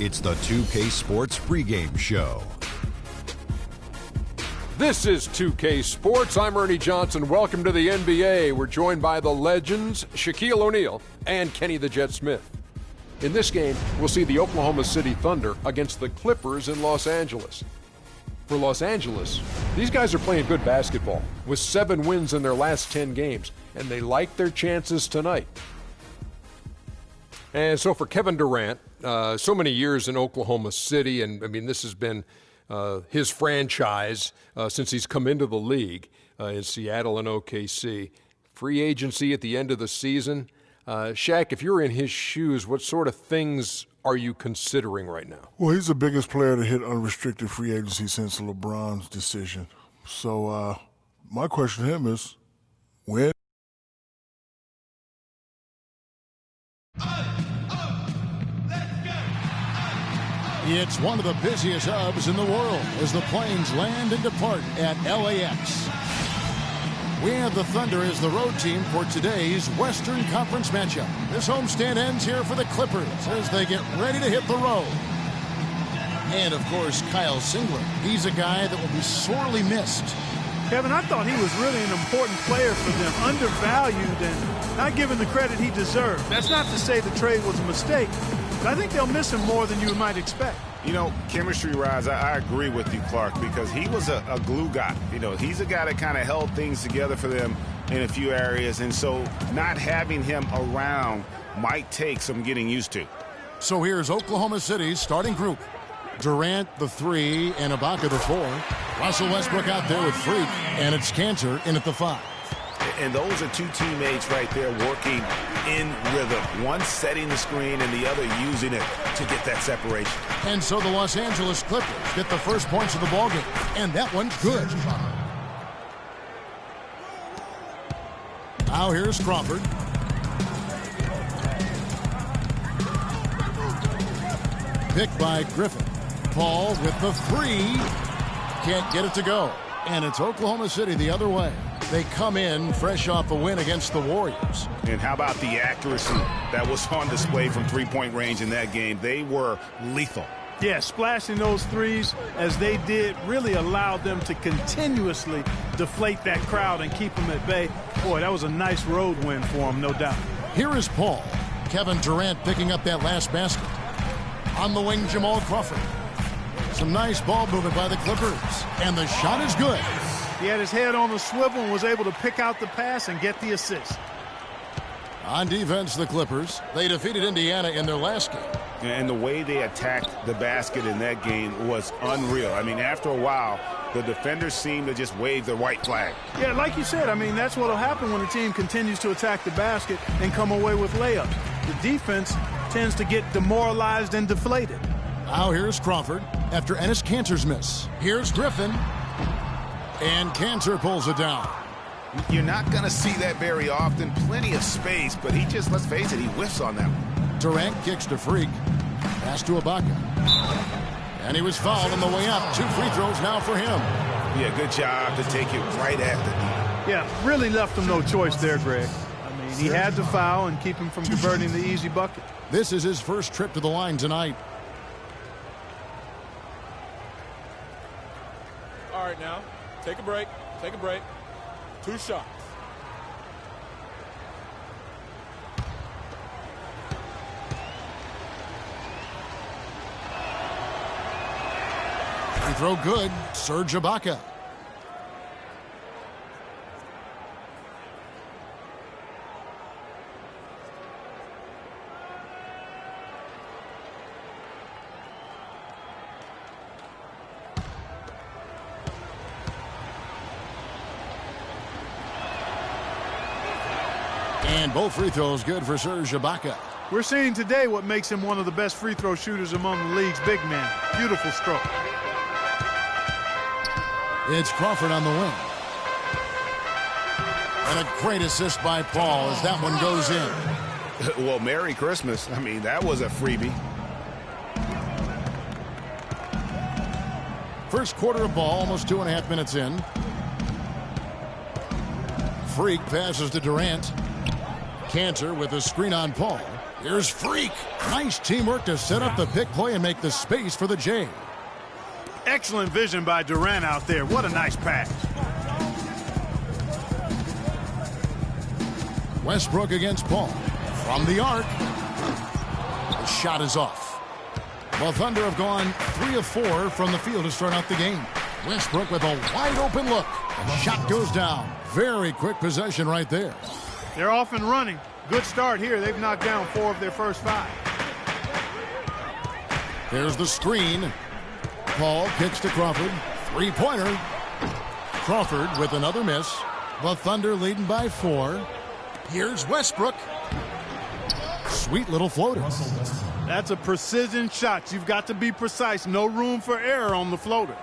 It's the 2K Sports pregame show. This is 2K Sports. I'm Ernie Johnson. Welcome to the NBA. We're joined by the legends Shaquille O'Neal and Kenny the Jet Smith. In this game, we'll see the Oklahoma City Thunder against the Clippers in Los Angeles. For Los Angeles, these guys are playing good basketball with 7 wins in their last 10 games, and they like their chances tonight. And so for Kevin Durant, so many years in Oklahoma City, and I mean, this has been his franchise since he's come into the league in Seattle and OKC. Free agency at the end of the season. Shaq, if you're in his shoes, what sort of things are you considering right now? Well, he's the biggest player to hit unrestricted free agency since LeBron's decision. So my question to him is, when? It's one of the busiest hubs in the world as the planes land and depart at LAX. We have the Thunder as the road team for today's Western Conference matchup. This homestand ends here for the Clippers as they get ready to hit the road. And, of course, Kyle Singler. He's a guy that will be sorely missed. Kevin, I thought he was really an important player for them, undervalued and not given the credit he deserved. That's not to say the trade was a mistake, but I think they'll miss him more than you might expect. You know, chemistry-wise, I agree with you, Clark, because he was a glue guy. You know, he's a guy that kind of held things together for them in a few areas, and so not having him around might take some getting used to. So here's Oklahoma City's starting group. Durant, the 3, and Ibaka, the 4. Russell Westbrook out there with Freak, and it's Cantor in at the 5. And those are two teammates right there working in rhythm. One setting the screen and the other using it to get that separation. And so the Los Angeles Clippers get the first points of the ballgame, and that one's good. Now here's Crawford. Picked by Griffin. Paul with the 3. Can't get it to go. And it's Oklahoma City the other way. They come in fresh off a win against the Warriors. And how about the accuracy that was on display from three-point range in that game? They were lethal. Yeah, splashing those threes as they did really allowed them to continuously deflate that crowd and keep them at bay. Boy, that was a nice road win for them, no doubt. Here is Paul. Kevin Durant picking up that last basket. On the wing, Jamal Crawford. Some nice ball movement by the Clippers. And the shot is good. He had his head on the swivel and was able to pick out the pass and get the assist. On defense, the Clippers. They defeated Indiana in their last game. And the way they attacked the basket in that game was unreal. I mean, after a while, the defenders seemed to just wave the white flag. Yeah, like you said, I mean, that's what will happen when a team continues to attack the basket and come away with layups. The defense tends to get demoralized and deflated. Now here's Crawford after Enes Kanter's miss. Here's Griffin. And Cantor pulls it down. You're not going to see that very often. Plenty of space, but he just, let's face it, he whiffs on that one. Durant kicks to Freak. Pass to Ibaka. And he was fouled on the way up. 2 free throws now for him. Yeah, good job to take it right at the knee. Yeah, really left him no choice there, Greg. I mean, he had to foul and keep him from converting the easy bucket. This is his first trip to the line tonight. All right, now. Take a break. Take a break. 2 shots. Free throw good. Serge Ibaka. And both free throws good for Serge Ibaka. We're seeing today what makes him one of the best free throw shooters among the league's big men. Beautiful stroke. It's Crawford on the wing. And a great assist by Paul as that one goes in. Well, Merry Christmas. I mean, that was a freebie. First quarter of ball, almost 2.5 minutes in. Freak passes to Durant. Cantor with a screen on Paul. Here's Freak. Nice teamwork to set up the pick play and make the space for the J. Excellent vision by Durant out there. What a nice pass. Westbrook against Paul. From the arc. The shot is off. The Thunder have gone 3 of 4 from the field to start out the game. Westbrook with a wide open look. The shot goes down. Very quick possession right there. They're off and running. Good start here. They've knocked down 4 of their first 5. There's the screen. Paul kicks to Crawford. Three-pointer. Crawford with another miss. The Thunder leading by 4. Here's Westbrook. Sweet little floater. That's a precision shot. You've got to be precise. No room for error on the floater.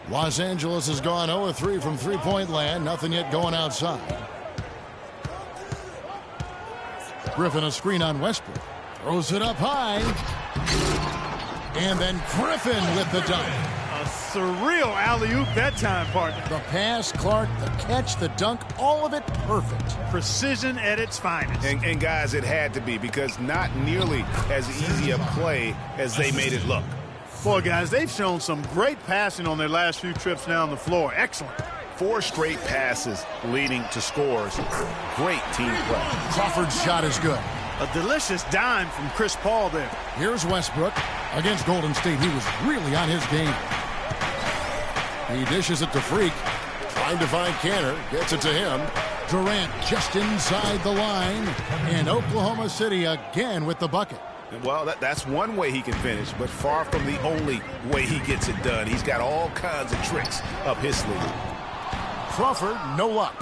Los Angeles has gone 0-3 from three-point land. Nothing yet going outside. Griffin a screen on Westbrook. Throws it up high. And then Griffin with the dunk. A surreal alley-oop that time, partner. The pass, Clark, the catch, the dunk, all of it perfect. Precision at its finest. And guys, it had to be, because not nearly as easy a play as they made it look. Boy, guys, they've shown some great passing on their last few trips down the floor. Excellent. 4 straight passes leading to scores. Great team play. Crawford's shot is good. A delicious dime from Chris Paul there. Here's Westbrook. Against Golden State, he was really on his game. He dishes it to Freak. Trying to find Canner. Gets it to him. Durant just inside the line. And Oklahoma City again with the bucket. Well, that's one way he can finish, but far from the only way he gets it done. He's got all kinds of tricks up his sleeve. Crawford, no luck.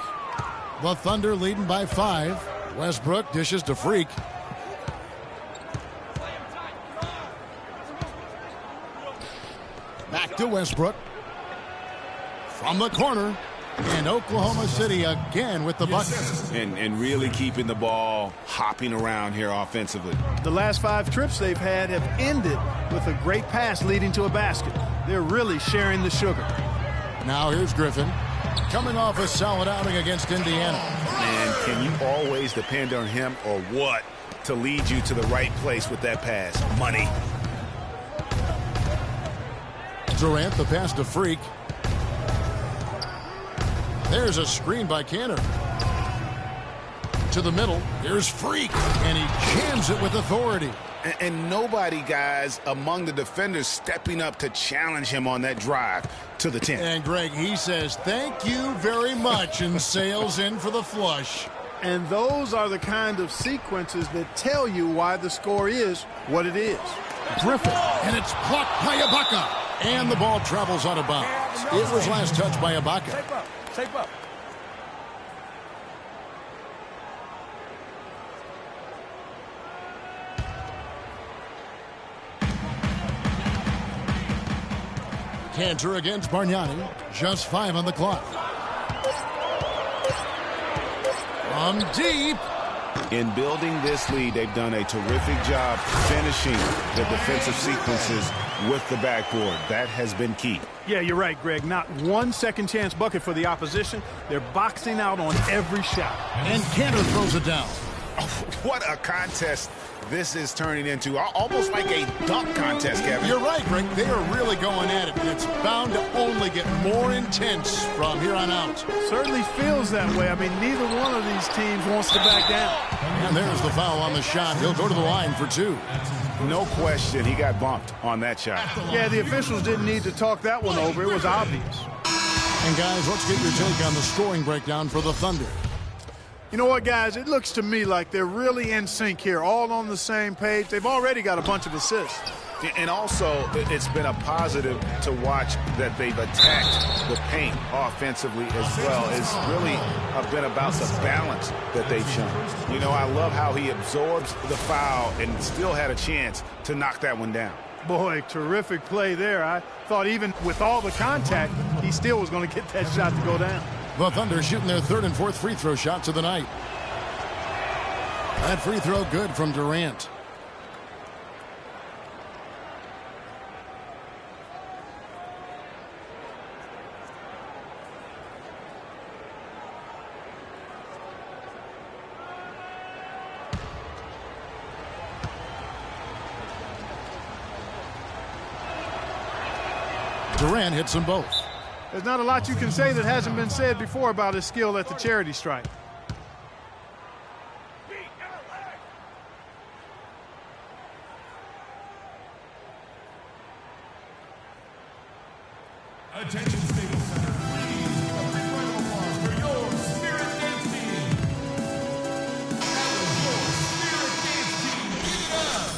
The Thunder leading by 5. Westbrook dishes to Freak. Back to Westbrook. From the corner. And Oklahoma City again with the bucket. And really keeping the ball hopping around here offensively. The last 5 trips they've had have ended with a great pass leading to a basket. They're really sharing the sugar. Now here's Griffin. Coming off a solid outing against Indiana. And can you always depend on him or what to lead you to the right place with that pass? Money. Durant, the pass to Freak. There's a screen by Canner. To the middle. Here's Freak. And he jams it with authority. And nobody, guys, among the defenders stepping up to challenge him on that drive to the 10. And, Greg, he says, thank you very much, and sails in for the flush. And those are the kind of sequences that tell you why the score is what it is. Griffin, and it's blocked by Ibaka. And the ball travels out of bounds. It was last touched by Ibaka. Tape up. Cantor against Bargnani. Just 5 on the clock. From deep. In building this lead, they've done a terrific job finishing the defensive sequences with the backboard. That has been key. Yeah, you're right, Greg. Not one second chance bucket for the opposition. They're boxing out on every shot. And Cantor throws it down. Oh, what a contest this is turning into. Almost like a dunk contest, Kevin. You're right, Greg. They are really going at it. And it's bound to only get more intense from here on out. Certainly feels that way. I mean, neither one of these teams wants to back down. And there's the foul on the shot. He'll go to the line for 2. No question, he got bumped on that shot. Yeah, the officials didn't need to talk that one over. It was obvious. And, guys, let's get your take on the scoring breakdown for the Thunder. You know what, guys? It looks to me like they're really in sync here, all on the same page. They've already got a bunch of assists. And also, it's been a positive to watch that they've attacked the paint offensively as well. It's really been about the balance that they've shown. You know, I love how he absorbs the foul and still had a chance to knock that one down. Boy, terrific play there. I thought even with all the contact, he still was going to get that shot to go down. The Thunder shooting their 3rd and 4th free throw shots of the night. That free throw good from Durant. Durant hits them both. There's not a lot you can say that hasn't been said before about his skill at the charity stripe. Attention, Staples Center. Please, a big round of applause for your Spirit Dance Team. That was your Spirit Dance Team. Give it up.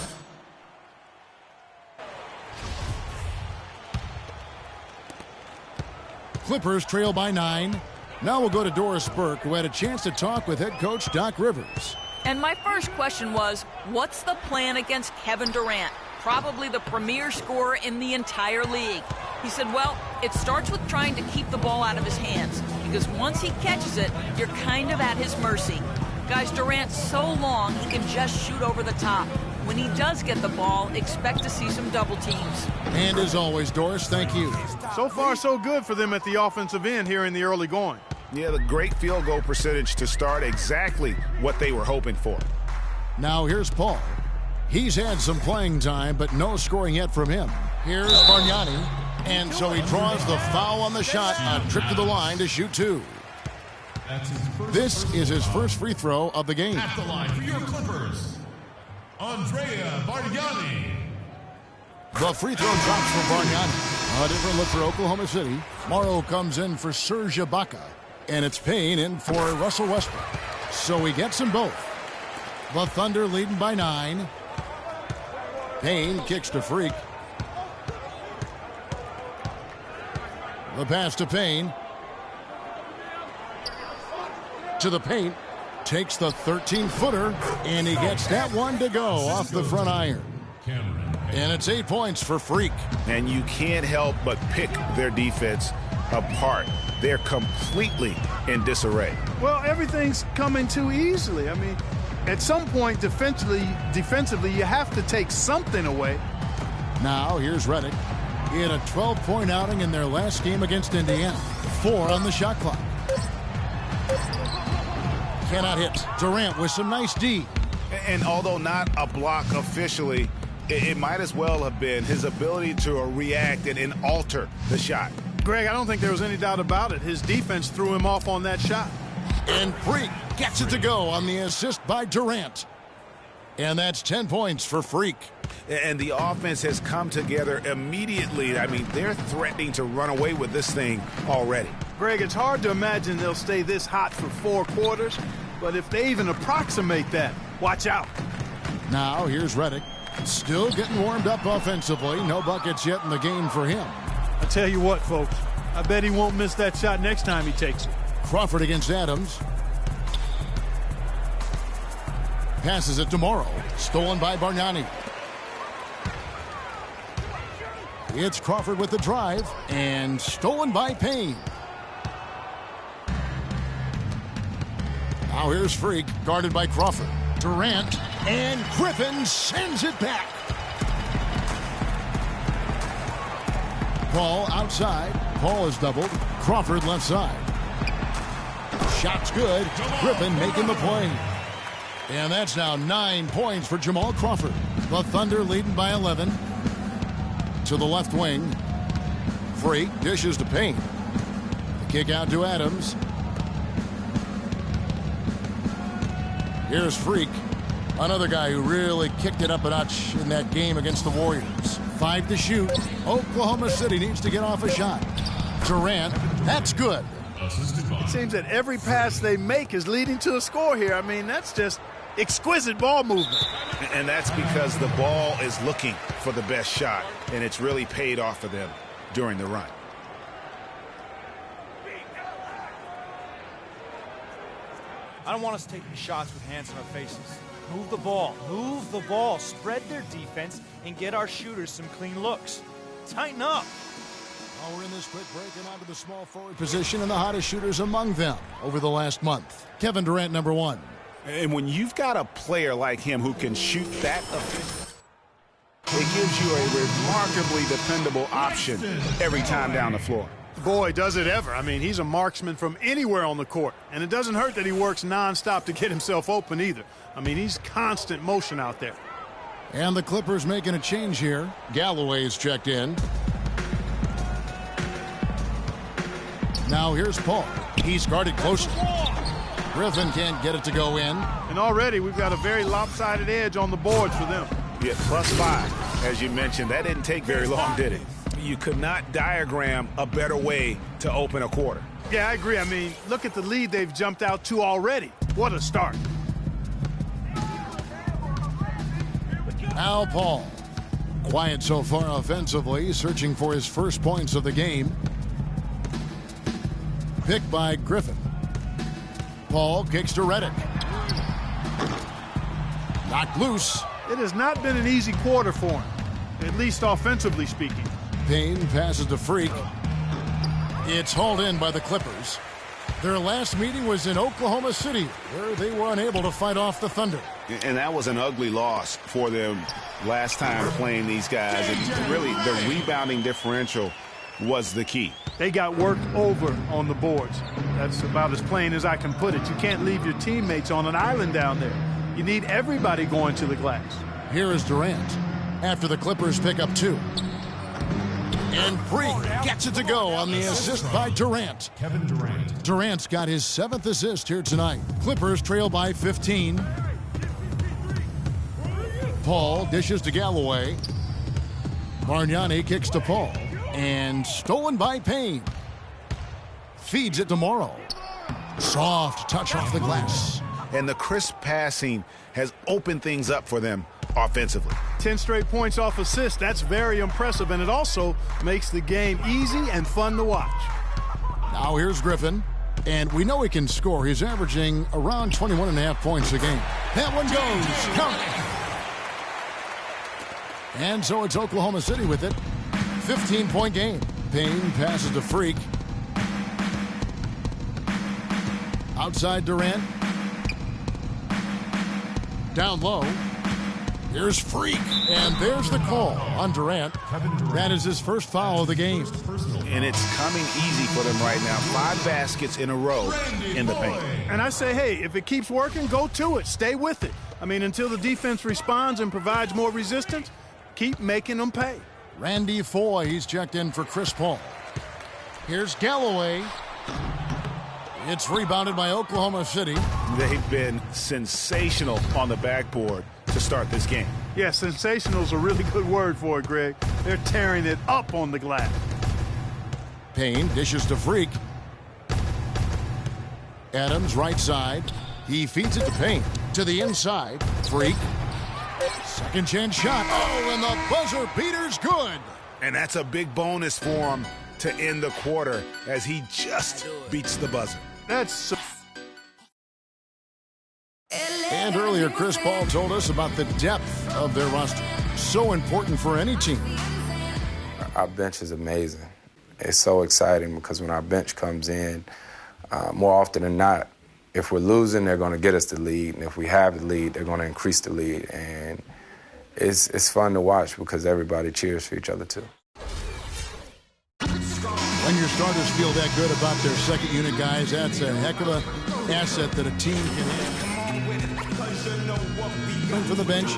Clippers trail by 9. Now we'll go to Doris Burke, who had a chance to talk with head coach Doc Rivers. And my first question was, what's the plan against Kevin Durant? Probably the premier scorer in the entire league. He said, well, it starts with trying to keep the ball out of his hands, because once he catches it, you're kind of at his mercy. Guys, Durant's so long, he can just shoot over the top. When he does get the ball, expect to see some double teams. And as always, Doris, thank you. So far, so good for them at the offensive end here in the early going. Yeah, the great field goal percentage to start, exactly what they were hoping for. Now here's Paul. He's had some playing time, but no scoring yet from him. Here's Bargnani. And so he draws the foul on the shot, a trip to the line to shoot 2. This is his first free throw of the game. At the line for your Clippers, Andrea Bargnani. The free throw drops for Bargnani. A different look for Oklahoma City. Morrow comes in for Serge Ibaka. And it's Payne in for Russell Westbrook. So he gets them both. The Thunder leading by 9. Payne kicks to Freak. The pass to Payne. To the paint. Takes the 13-footer. And he gets that one to go off the front iron. And it's 8 points for Freak. And you can't help but pick their defense apart. They're completely in disarray. Well, everything's coming too easily. I mean, at some point defensively, you have to take something away. Now here's Redick. He had a 12-point outing in their last game against Indiana. 4 on the shot clock. Cannot hit. Durant with some nice D. And although not a block officially, it might as well have been his ability to react and alter the shot. Greg, I don't think there was any doubt about it. His defense threw him off on that shot. And Freak gets it to go on the assist by Durant. And that's 10 points for Freak. And the offense has come together immediately. I mean, they're threatening to run away with this thing already. Greg, it's hard to imagine they'll stay this hot for 4 quarters, but if they even approximate that, watch out. Now here's Redick. Still getting warmed up offensively. No buckets yet in the game for him. I tell you what, folks, I bet he won't miss that shot next time he takes it. Crawford against Adams. Passes it to Morrow. Stolen by Bargnani. It's Crawford with the drive. And stolen by Payne. Now here's Freak, guarded by Crawford. Durant. And Griffin sends it back. Paul outside. Paul is doubled. Crawford left side. Shot's good. Griffin making the play. And that's now 9 points for Jamal Crawford. The Thunder leading by 11. To the left wing. Freak dishes to Payne. The kick out to Adams. Here's Freak. Another guy who really kicked it up a notch in that game against the Warriors. 5 to shoot. Oklahoma City needs to get off a shot. Durant, that's good. It seems that every pass they make is leading to a score here. I mean, that's just exquisite ball movement. And that's because the ball is looking for the best shot, and it's really paid off for them during the run. I don't want us taking shots with hands in our faces. Move the ball. Move the ball. Spread their defense and get our shooters some clean looks. Tighten up. Well, we're in this quick break and onto the small forward position and the hottest shooters among them over the last month. Kevin Durant, number 1. And when you've got a player like him who can shoot that efficient, it gives you a remarkably dependable option every time down the floor. Boy, does it ever. I mean, he's a marksman from anywhere on the court. And it doesn't hurt that he works nonstop to get himself open either. I mean, he's constant motion out there. And the Clippers making a change here. Galloway's checked in. Now here's Paul. He's guarded closely. Griffin can't get it to go in. And already we've got a very lopsided edge on the boards for them. Yeah, +5, as you mentioned. That didn't take very long, did it? You could not diagram a better way to open a quarter. Yeah, I agree. I mean, look at the lead they've jumped out to already. What a start. Now Paul. Quiet so far offensively, searching for his first points of the game. Picked by Griffin. Paul kicks to Redick. Knocked loose. It has not been an easy quarter for him, at least offensively speaking. Payne passes to Freak. It's hauled in by the Clippers. Their last meeting was in Oklahoma City, where they were unable to fight off the Thunder. And that was an ugly loss for them last time playing these guys. And really, the rebounding differential was the key. They got worked over on the boards. That's about as plain as I can put it. You can't leave your teammates on an island down there. You need everybody going to the glass. Here is Durant after the Clippers pick up 2. And Freak gets it to go on the assist by Durant. Kevin Durant. Durant's got his 7th assist here tonight. Clippers trail by 15. Paul dishes to Galloway. Bargnani kicks to Paul. And stolen by Payne. Feeds it to Morrow. Soft touch off the glass. And the crisp passing has opened things up for them offensively. 10 straight points off assist. That's very impressive, and it also makes the game easy and fun to watch. Now here's Griffin, and we know he can score. He's averaging around 21.5 points a game. That one goes. Count it. And so it's Oklahoma City with it. 15-point game. Payne passes to Freak. Outside Durant. Down low. Here's Freak. And there's the call on Durant. That is his first foul of the game. And it's coming easy for them right now. 5 baskets in a row in the paint. And I say, hey, if it keeps working, go to it. Stay with it. I mean, until the defense responds and provides more resistance, keep making them pay. Randy Foye, he's checked in for Chris Paul. Here's Galloway. It's rebounded by Oklahoma City. They've been sensational on the backboard to start this game. Yeah, sensational is a really good word for it, Greg. They're tearing it up on the glass. Payne dishes to Freak. Adams right side. He feeds it to Payne. To the inside. Freak. Second chance shot. Oh, and the buzzer beater's good. And that's a big bonus for him to end the quarter as he just beats the buzzer. That's... And earlier, Chris Paul told us about the depth of their roster. So important for any team. Our bench is amazing. It's so exciting because when our bench comes in, more often than not, if we're losing, they're going to get us the lead. And if we have the lead, they're going to increase the lead. And it's fun to watch because everybody cheers for each other, too. When your starters feel that good about their second unit guys, that's a heck of an asset that a team can have. From the bench,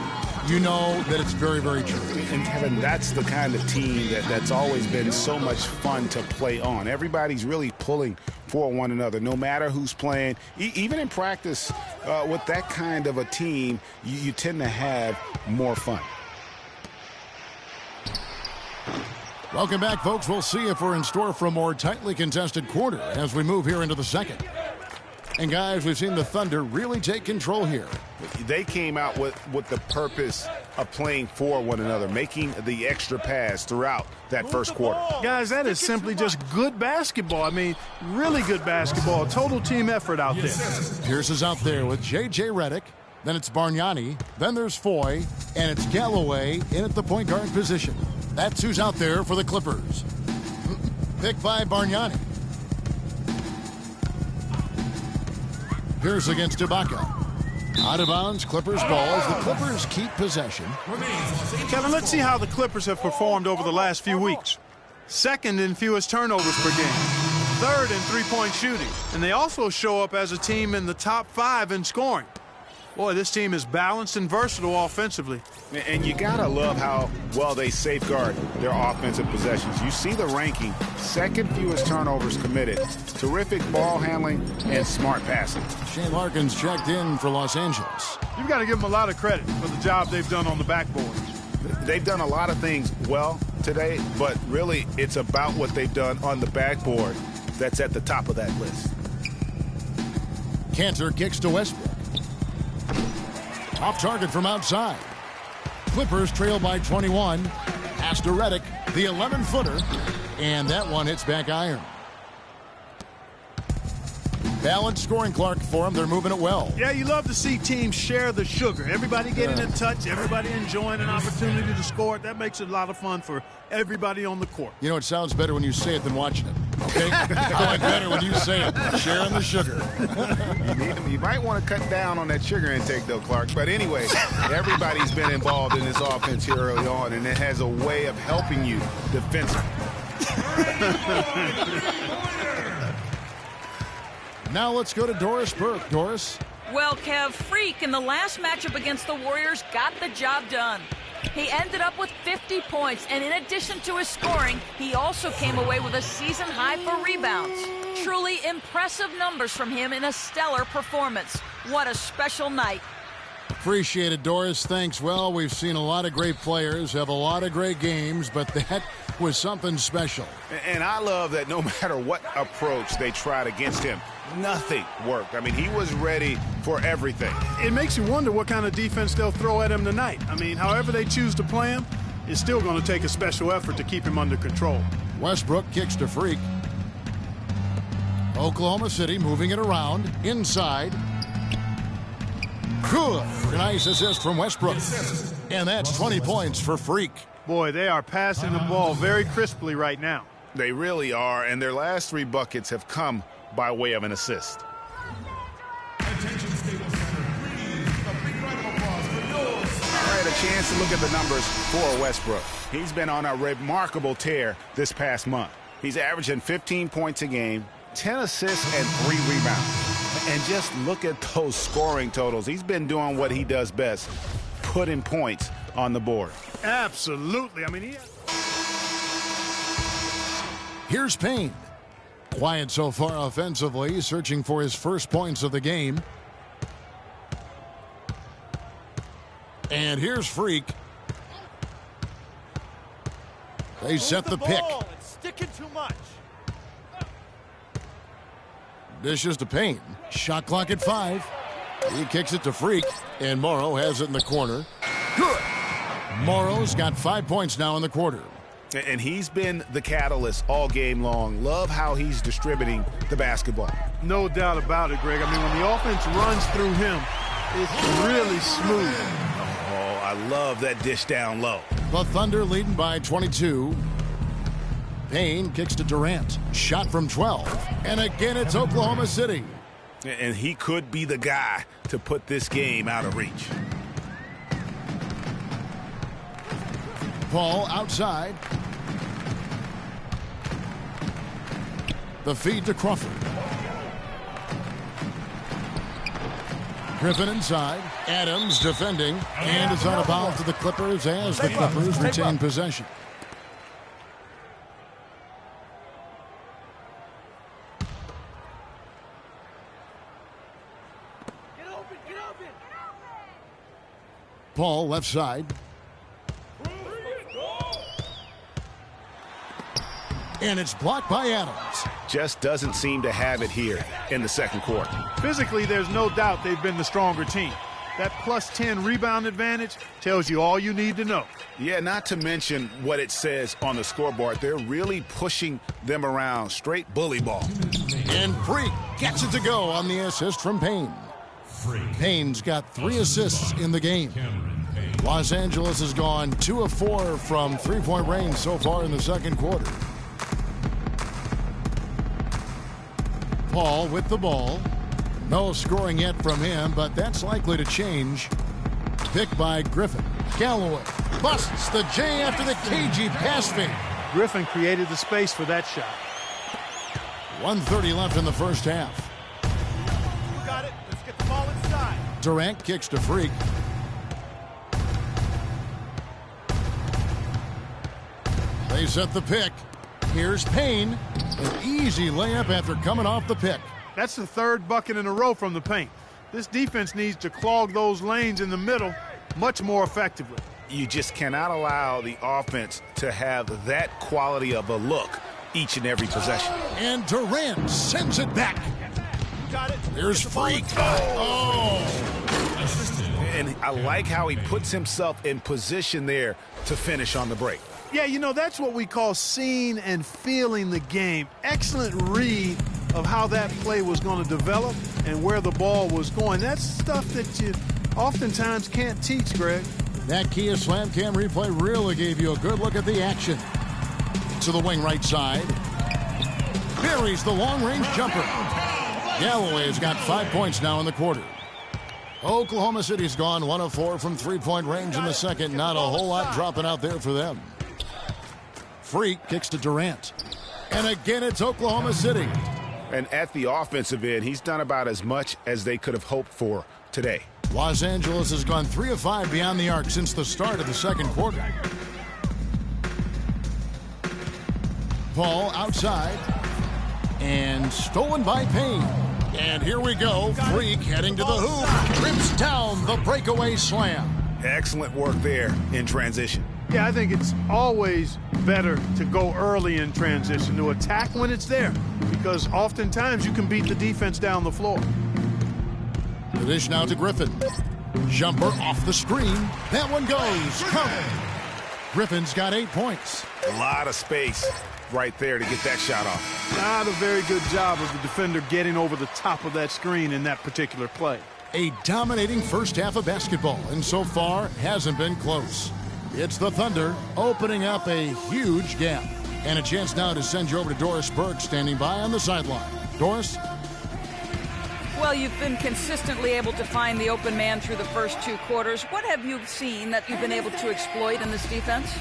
you know that it's very, very true. And Kevin, that's the kind of team that's always been so much fun to play on. Everybody's really pulling for one another, no matter who's playing. Even in practice, with that kind of a team, you tend to have more fun. Welcome back, folks. We'll see if we're in store for a more tightly contested quarter as we move here into the second. And, guys, we've seen the Thunder really take control here. They came out with the purpose of playing for one another, making the extra pass throughout that first quarter. Guys, that is simply just good basketball. I mean, really good basketball. Total team effort out there. Pierce is out there with J.J. Redick. Then it's Bargnani. Then there's Foye. And it's Galloway in at the point guard position. That's who's out there for the Clippers. Picked by Bargnani. Pierce against Ibaka. Out of bounds, Clippers balls. The Clippers keep possession. Kevin, let's see how the Clippers have performed over the last few weeks. Second in fewest turnovers per game. Third in three-point shooting. And they also show up as a team in the top 5 in scoring. Boy, this team is balanced and versatile offensively. And you got to love how well they safeguard their offensive possessions. You see the ranking, second fewest turnovers committed, terrific ball handling, and smart passing. Shane Larkin's checked in for Los Angeles. You've got to give them a lot of credit for the job they've done on the backboard. They've done a lot of things well today, but really it's about what they've done on the backboard that's at the top of that list. Cantor kicks to Westbrook. Off target from outside. Clippers trail by 21. Pass to Redick, the 11-footer. And that one hits back iron. Balanced scoring, Clark, for them. They're moving it well. Yeah, you love to see teams share the sugar. Everybody getting a touch, everybody enjoying an opportunity to score. That makes it a lot of fun for everybody on the court. You know, it sounds better when you say it than watching it. Okay? I like better when you say it. Sharing the sugar. You might want to cut down on that sugar intake, though, Clark. But anyway, everybody's been involved in this offense here early on, and it has a way of helping you defensively. Now let's go to Doris Burke. Doris? Well, Kev, Freak in the last matchup against the Warriors got the job done. He ended up with 50 points, and in addition to his scoring, he also came away with a season high for rebounds. Truly impressive numbers from him in a stellar performance. What a special night. Appreciate it, Doris. Thanks. Well, we've seen a lot of great players have a lot of great games, but that was something special. And I love that no matter what approach they tried against him, nothing worked. I mean, he was ready for everything. It makes you wonder what kind of defense they'll throw at him tonight. I mean, however they choose to play him, it's still going to take a special effort to keep him under control. Westbrook kicks to Freak. Oklahoma City moving it around. Inside. Good. Nice assist from Westbrook. And that's 20 points for Freak. Boy, they are passing the ball very crisply right now. They really are, and their last 3 buckets have come by way of an assist. Attention, Staples Center. Please, a big round of applause for yours. I had a chance to look at the numbers for Westbrook. He's been on a remarkable tear this past month. He's averaging 15 points a game, 10 assists, and 3 rebounds. And just look at those scoring totals. He's been doing what he does best, putting points on the board. Absolutely. I mean, Here's Payne. Quiet so far offensively, searching for his first points of the game. And here's Freak. They set the pick. It's sticking too much. Dishes to Payne. Shot clock at 5. He kicks it to Freak, and Morrow has it in the corner. Good. Morrow's got 5 points now in the quarter. And he's been the catalyst all game long. Love how he's distributing the basketball. no doubt about it, Greg. I mean, when the offense runs through him, it's really smooth. Oh, I love that dish down low. The Thunder leading by 22. Payne kicks to Durant. Shot from 12. And again, it's Oklahoma City. And he could be the guy to put this game out of reach. Paul outside. The feed to Crawford. Griffin inside. Adams defending. And it's out of bounds to the Clippers as the Clippers retain possession. Paul left side. And it's blocked by Adams. Just doesn't seem to have it here in the second quarter. Physically, there's no doubt they've been the stronger team. That plus 10 rebound advantage tells you all you need to know. Yeah, not to mention what it says on the scoreboard. They're really pushing them around. Straight bully ball. And Freak gets it to go on the assist from Payne. Payne's got 3 assists in the game. Los Angeles has gone 2 of 4 from three-point range so far in the second quarter. Paul with the ball. No scoring yet from him, but that's likely to change. Picked by Griffin. Galloway busts the J after the cagey pass fake. Griffin created the space for that shot. 1:30 left in the first half. You got it. Let's get the ball inside. Durant kicks to Freak. They set the pick. Here's Payne. An easy layup after coming off the pick. That's the third bucket in a row from the paint. This defense needs to clog those lanes in the middle much more effectively. You just cannot allow the offense to have that quality of a look each and every possession. And Durant sends it back. Got it. Here's Freak. Oh! And I like how he puts himself in position there to finish on the break. Yeah, you know, that's what we call seeing and feeling the game. Excellent read of how that play was going to develop and where the ball was going. That's stuff that you oftentimes can't teach, Greg. That Kia Slam Cam replay really gave you a good look at the action. To the wing right side. Buries the long-range jumper. Galloway has got 5 points now in the quarter. Oklahoma City's gone 1 of 4 from three-point range in the second. Not a whole lot dropping out there for them. Freak kicks to Durant. And again, it's Oklahoma City. And at the offensive end, he's done about as much as they could have hoped for today. Los Angeles has gone 3 of 5 beyond the arc since the start of the second quarter. Ball outside. And stolen by Payne. And here we go. Freak heading to the hoop. Rips down the breakaway slam. Excellent work there in transition. Yeah, I think it's always better to go early in transition, to attack when it's there, because oftentimes you can beat the defense down the floor. The dish now to Griffin. Jumper off the screen. That one goes. Covered. Griffin's got 8 points. A lot of space right there to get that shot off. Not a very good job of the defender getting over the top of that screen in that particular play. A dominating first half of basketball, and so far hasn't been close. It's the Thunder opening up a huge gap. And a chance now to send you over to Doris Burke standing by on the sideline. Doris? Well, you've been consistently able to find the open man through the first 2 quarters. What have you seen that you've been able to exploit in this defense?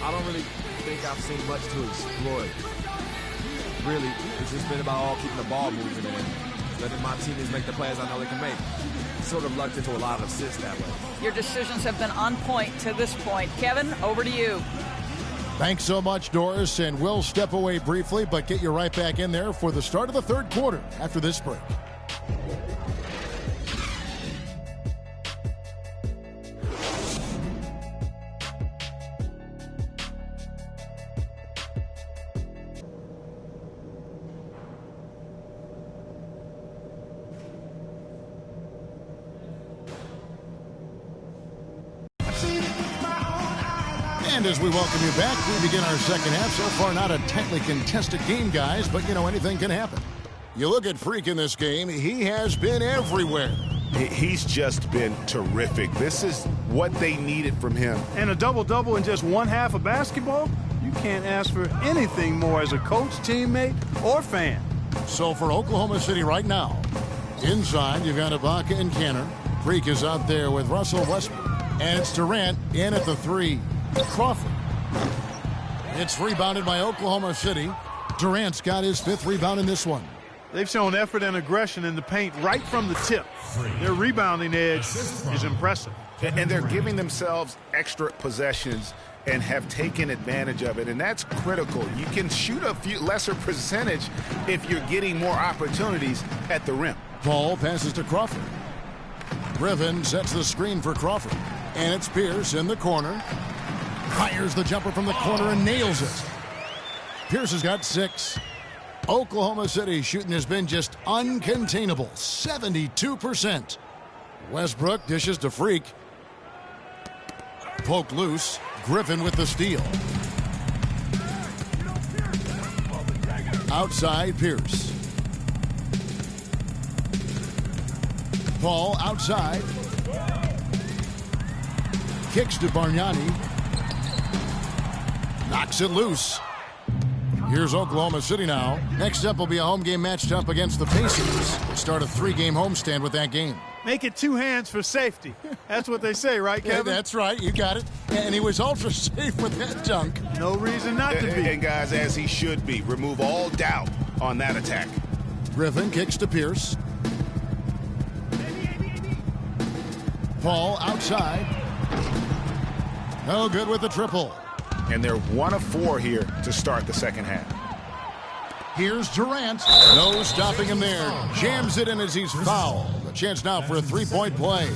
I don't really think I've seen much to exploit. Really, it's just been about all keeping the ball moving and letting my teammates make the plays I know they can make. Sort of lucked into a lot of assists that way. Your decisions have been on point to this point. Kevin, over to you. Thanks so much, Doris, and we'll step away briefly, but get you right back in there for the start of the third quarter after this break. And as we welcome you back, we begin our second half. So far, not a tightly contested game, guys, but, you know, anything can happen. You look at Freak in this game, he has been everywhere. He's just been terrific. This is what they needed from him. And a double-double in just one half of basketball? You can't ask for anything more as a coach, teammate, or fan. So for Oklahoma City right now, inside, you've got Ibaka and Canner. Freak is out there with Russell Westbrook. And it's Durant in at the 3. Crawford. It's rebounded by Oklahoma City. Durant's got his 5th rebound in this one. They've shown effort and aggression in the paint right from the tip. Their rebounding edge is impressive. And they're giving themselves extra possessions and have taken advantage of it, and that's critical. You can shoot a few lesser percentage if you're getting more opportunities at the rim. Ball passes to Crawford. Griffin sets the screen for Crawford. And it's Pierce in the corner. Fires the jumper from the corner and nails it. Pierce has got 6. Oklahoma City shooting has been just uncontainable. 72%. Westbrook dishes to Freak. Poked loose. Griffin with the steal. Outside Pierce. Ball outside. Kicks to Bargnani. Knocks it loose. Here's Oklahoma City now. Next up will be a home game matched up against the Pacers. We'll start a 3-game homestand with that game. Make it 2 hands for safety. That's what they say, right, Kevin? Yeah, that's right. You got it. And he was ultra safe with that dunk. No reason not to be. And guys, as he should be. Remove all doubt on that attack. Griffin kicks to Pierce. Paul outside. No good with the triple. And they're 1 of 4 here to start the second half. Here's Durant. No stopping him there. Jams it in as he's fouled. A chance now for a three-point play.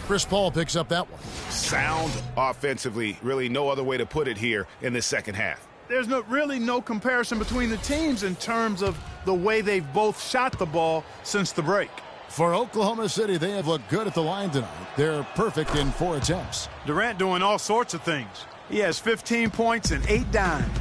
Chris Paul picks up that one. Sound offensively. Really no other way to put it here in the second half. There's really no comparison between the teams in terms of the way they've both shot the ball since the break. For Oklahoma City, they have looked good at the line tonight. They're perfect in 4 attempts. Durant doing all sorts of things. He has 15 points and 8 dimes.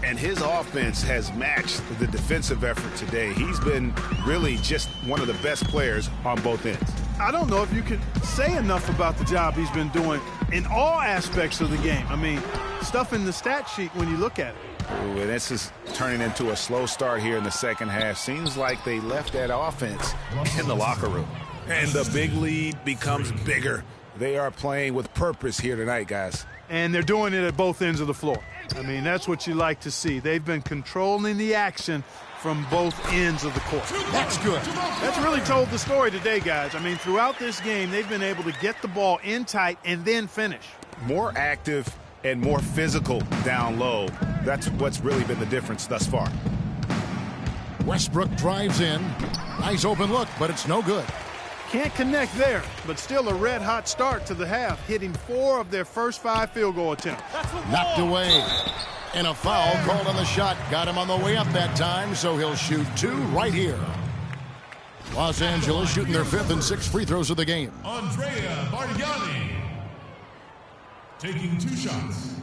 And his offense has matched the defensive effort today. He's been really just one of the best players on both ends. I don't know if you can say enough about the job he's been doing in all aspects of the game. I mean, stuff in the stat sheet when you look at it. Ooh, and this is turning into a slow start here in the second half. Seems like they left that offense in the locker room. And the big lead becomes bigger. They are playing with purpose here tonight, guys. And they're doing it at both ends of the floor. I mean, that's what you like to see. They've been controlling the action from both ends of the court. That's good. That's really told the story today, guys. I mean, throughout this game, they've been able to get the ball in tight and then finish. More active and more physical down low. That's what's really been the difference thus far. Westbrook drives in. Nice open look, but it's no good. Can't connect there, but still a red-hot start to the half, hitting 4 of their first 5 field goal attempts. Knocked away. And a foul called on the shot. Got him on the way up that time, so he'll shoot 2 right here. Los Angeles shooting their 5th and 6th free throws of the game. Andrea Bargnani taking 2 shots.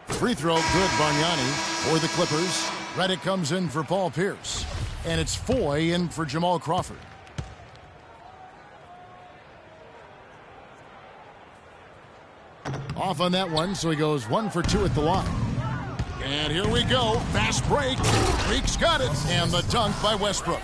Free throw good, Bargnani for the Clippers. Redick comes in for Paul Pierce. And it's Foy in for Jamal Crawford. Off on that one, so he goes 1 for 2 at the line. And here we go. Fast break. Greek's got it. And the dunk by Westbrook.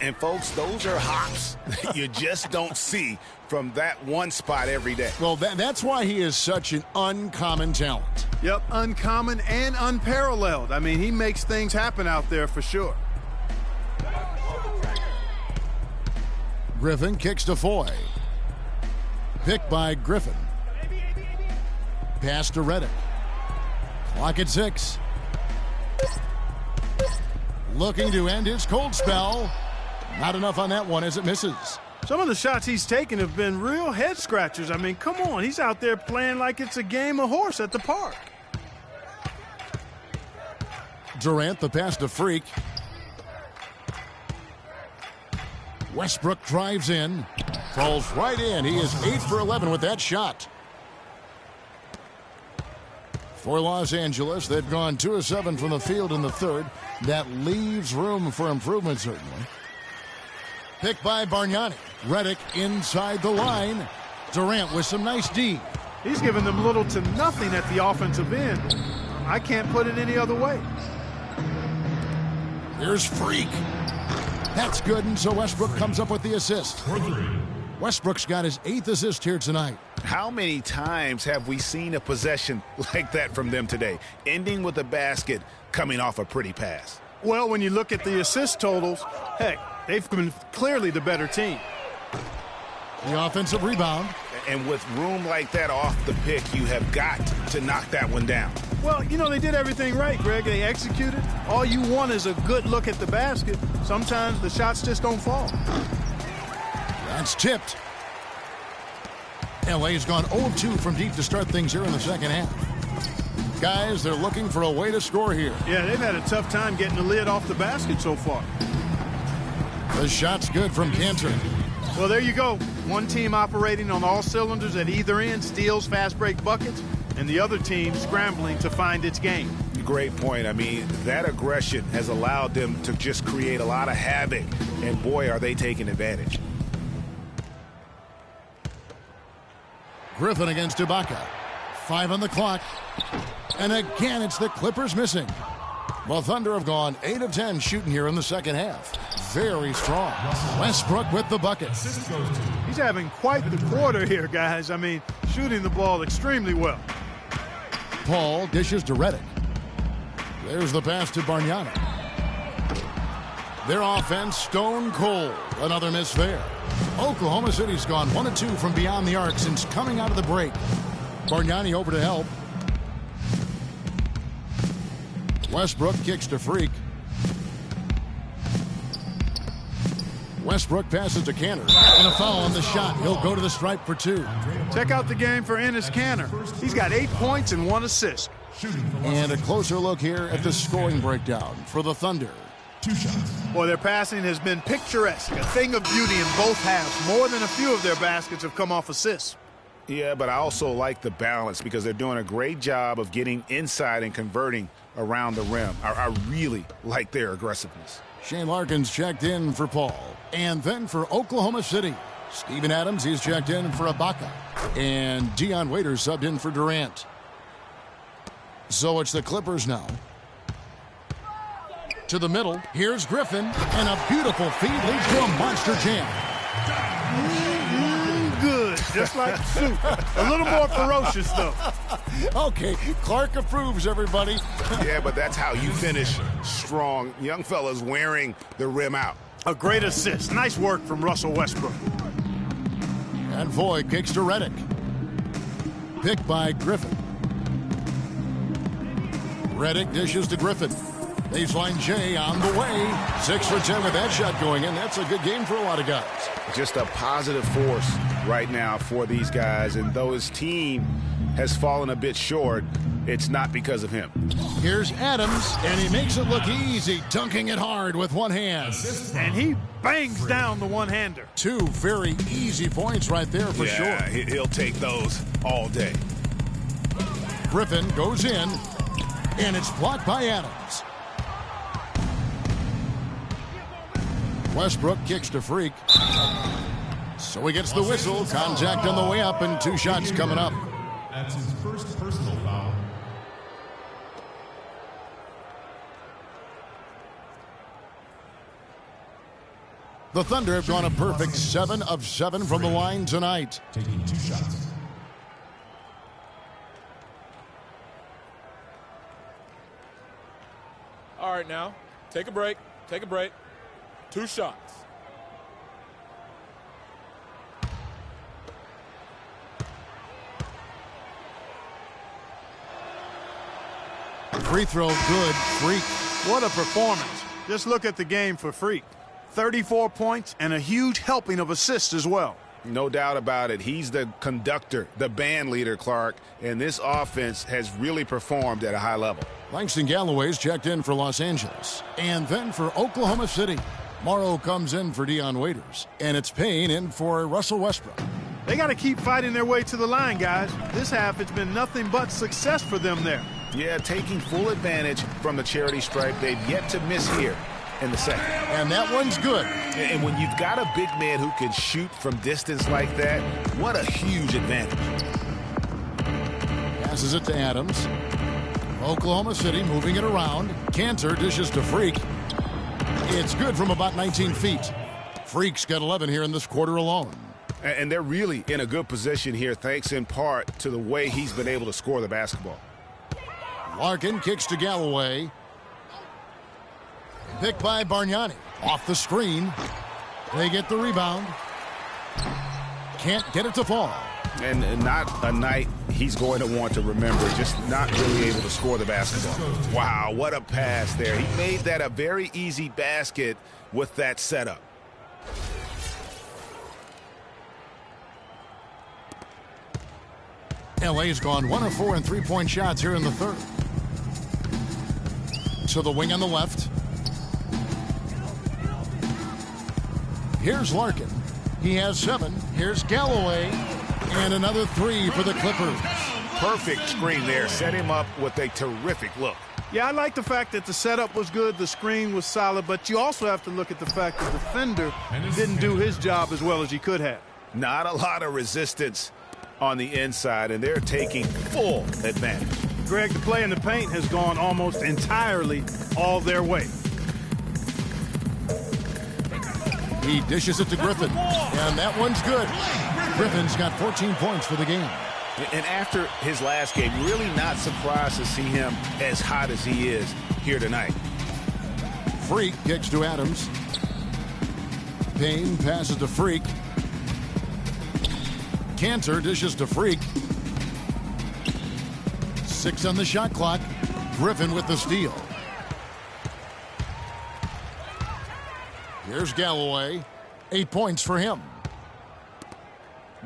And folks, those are hops you just don't see from that one spot every day. Well, that's why he is such an uncommon talent. Yep, uncommon and unparalleled. I mean, he makes things happen out there for sure. Griffin kicks to Foy. Picked by Griffin. Pass to Redick. Clock at 6. Looking to end his cold spell. Not enough on that one as it misses. Some of the shots he's taken have been real head scratchers. I mean, come on. He's out there playing like it's a game of horse at the park. Durant, the pass to Freak. Westbrook drives in. Falls right in. He is 8 for 11 with that shot. For Los Angeles, they've gone 2 of 7 from the field in the third. That leaves room for improvement, certainly. Picked by Bargnani. Redick inside the line. Durant with some nice D. He's given them little to nothing at the offensive end. I can't put it any other way. Here's Freak. That's good, and so Westbrook comes up with the assist. Westbrook's got his 8th assist here tonight. How many times have we seen a possession like that from them today? Ending with a basket, coming off a pretty pass. Well, when you look at the assist totals, heck, they've been clearly the better team. The offensive rebound. And with room like that off the pick, you have got to knock that one down. Well, you know, they did everything right, Greg. They executed. All you want is a good look at the basket. Sometimes the shots just don't fall. That's tipped. LA's gone 0-2 from deep to start things here in the second half. Guys, they're looking for a way to score here. Yeah, they've had a tough time getting the lid off the basket so far. The shot's good from Cantor. Well, there you go. One team operating on all cylinders at either end, steals fast break buckets, and the other team scrambling to find its game. Great point. I mean, that aggression has allowed them to just create a lot of havoc, and boy, are they taking advantage. Griffin against Ibaka. 5 on the clock. And again, it's the Clippers missing. The Thunder have gone 8 of 10 shooting here in the second half. Very strong. Westbrook with the bucket. He's having quite the quarter here, guys. I mean, shooting the ball extremely well. Paul dishes to Reddick. There's the pass to Bargnani. Their offense stone cold. Another miss there. Oklahoma City's gone 1 of 2 from beyond the arc since coming out of the break. Bargnani over to help. Westbrook kicks to Freak. Westbrook passes to Kanter. And a foul on the shot. He'll go to the stripe for 2. Check out the game for Enes Kanter. He's got 8 points and 1 assist. And a closer look here at the scoring breakdown for the Thunder. 2 shots. Boy, their passing has been picturesque, a thing of beauty in both halves. More than a few of their baskets have come off assists. Yeah, but I also like the balance because they're doing a great job of getting inside and converting around the rim. I really like their aggressiveness. Shane Larkin's checked in for Paul. And then for Oklahoma City, Steven Adams, he's checked in for Ibaka. And Dion Waiters subbed in for Durant. So it's the Clippers now. To the middle, here's Griffin. And a beautiful feed leads to a monster jam. Good, just like soup. A little more ferocious, though. Okay, Clark approves, everybody. Yeah, but that's how you finish strong. Young fellas wearing the rim out. A great assist. Nice work from Russell Westbrook. And Voigt kicks to Reddick. Picked by Griffin. Reddick dishes to Griffin. Baseline J on the way. 6 for 10 with that shot going in. That's a good game for a lot of guys. Just a positive force right now for these guys. And though his team has fallen a bit short, it's not because of him. Here's Adams, and he makes it look easy, dunking it hard with one hand. And he bangs down the one-hander. 2 very easy points right there for sure. Yeah, he'll take those all day. Griffin goes in, and it's blocked by Adams. Westbrook kicks to Freak. So he gets the whistle. Contact on the way up, and 2 shots coming up. That's his first personal foul. The Thunder have gone a perfect 7 of 7 from the line tonight. Taking 2 shots. All right, now, take a break. Take a break. 2 shots. Free throw good. Freak. What a performance. Just look at the game for Freak. 34 points and a huge helping of assists as well. No doubt about it. He's the conductor, the band leader, Clark, and this offense has really performed at a high level. Langston Galloway's checked in for Los Angeles. And then for Oklahoma City, Morrow comes in for Dion Waiters. And it's Payne in for Russell Westbrook. They got to keep fighting their way to the line, guys. This half, it's been nothing but success for them there. Yeah, taking full advantage from the charity stripe. They've yet to miss here in the second. And that one's good. And when you've got a big man who can shoot from distance like that, what a huge advantage. Passes it to Adams. Oklahoma City moving it around. Kanter dishes to Freak. It's good from about 19 feet. Freak's got 11 here in this quarter alone. And they're really in a good position here, thanks in part to the way he's been able to score the basketball. Larkin kicks to Galloway. Picked by Bargnani. Off the screen. They get the rebound. Can't get it to fall. And not a night he's going to want to remember, just not really able to score the basketball. Wow, what a pass there. He made that a very easy basket with that setup. LA's gone 1 of 4 in three-point shots here in the third. To the wing on the left. Here's Larkin. He has 7. Here's Galloway. And another 3 for the Clippers. Perfect screen there. Set him up with a terrific look. Yeah, I like the fact that the setup was good, the screen was solid, but you also have to look at the fact that the defender didn't do his job as well as he could have. Not a lot of resistance on the inside, and they're taking full advantage. Greg, the play in the paint has gone almost entirely all their way. He dishes it to Griffin, and that one's good. Griffin's got 14 points for the game. And after his last game, really not surprised to see him as hot as he is here tonight. Freak kicks to Adams. Payne passes to Freak. Cantor dishes to Freak. 6 on the shot clock. Griffin with the steal. Here's Galloway. 8 points for him.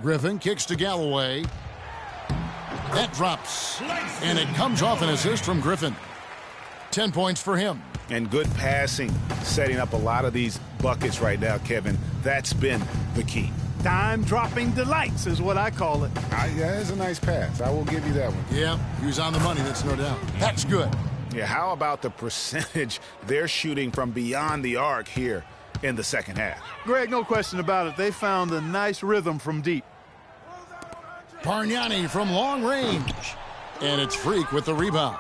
Griffin kicks to Galloway. That drops. And it comes off an assist from Griffin. 10 points for him. And good passing, setting up a lot of these buckets right now, Kevin. That's been the key. Dime-dropping delights is what I call it. Yeah, it's a nice pass. I will give you that one. Yeah, he was on the money, that's no doubt. That's good. Yeah, how about the percentage they're shooting from beyond the arc here in the second half? Greg, no question about it. They found a nice rhythm from deep. Bargnani from long range. And it's Freak with the rebound.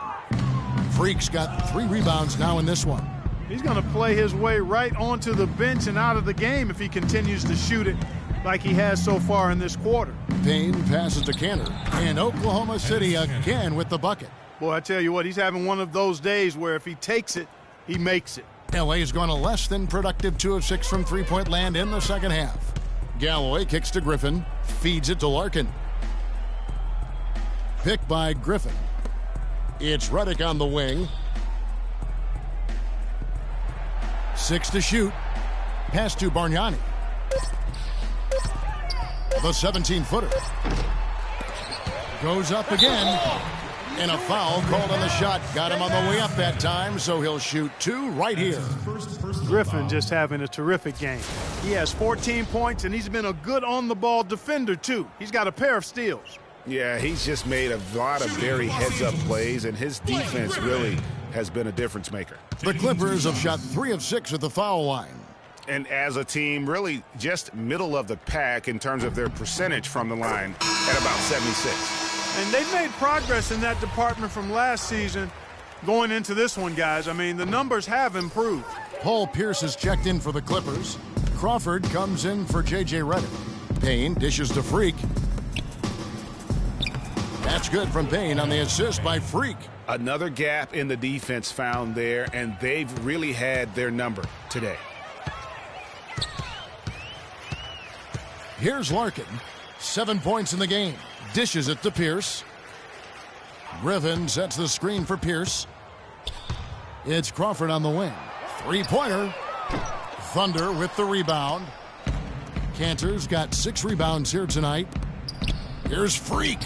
Freak's got 3 rebounds now in this one. He's going to play his way right onto the bench and out of the game if he continues to shoot it like he has so far in this quarter. Payne passes to Cantor. And Oklahoma City again with the bucket. Boy, I tell you what, he's having one of those days where if he takes it, he makes it. LA's gone a less than productive 2 of 6 from three-point land in the second half. Galloway kicks to Griffin. Feeds it to Larkin. Picked by Griffin. It's Reddick on the wing. 6 to shoot. Pass to Bargnani. The 17-footer. Goes up again. And a foul called on the shot. Got him on the way up that time, so he'll shoot 2 right here. Griffin just having a terrific game. He has 14 points, and he's been a good on-the-ball defender, too. He's got a pair of steals. Yeah, he's just made a lot of very heads-up plays, and his defense really has been a difference maker. The Clippers have shot 3 of 6 at the foul line. And as a team, really just middle of the pack in terms of their percentage from the line at about 76. And they've made progress in that department from last season going into this one, guys. I mean, the numbers have improved. Paul Pierce has checked in for the Clippers. Crawford comes in for J.J. Redick. Payne dishes to Freak. That's good from Payne on the assist by Freak. Another gap in the defense found there, and they've really had their number today. Here's Larkin. 7 points in the game. Dishes it to Pierce. Griffin sets the screen for Pierce. It's Crawford on the wing. 3-pointer. Thunder with the rebound. Cantor's got 6 rebounds here tonight. Here's Freak.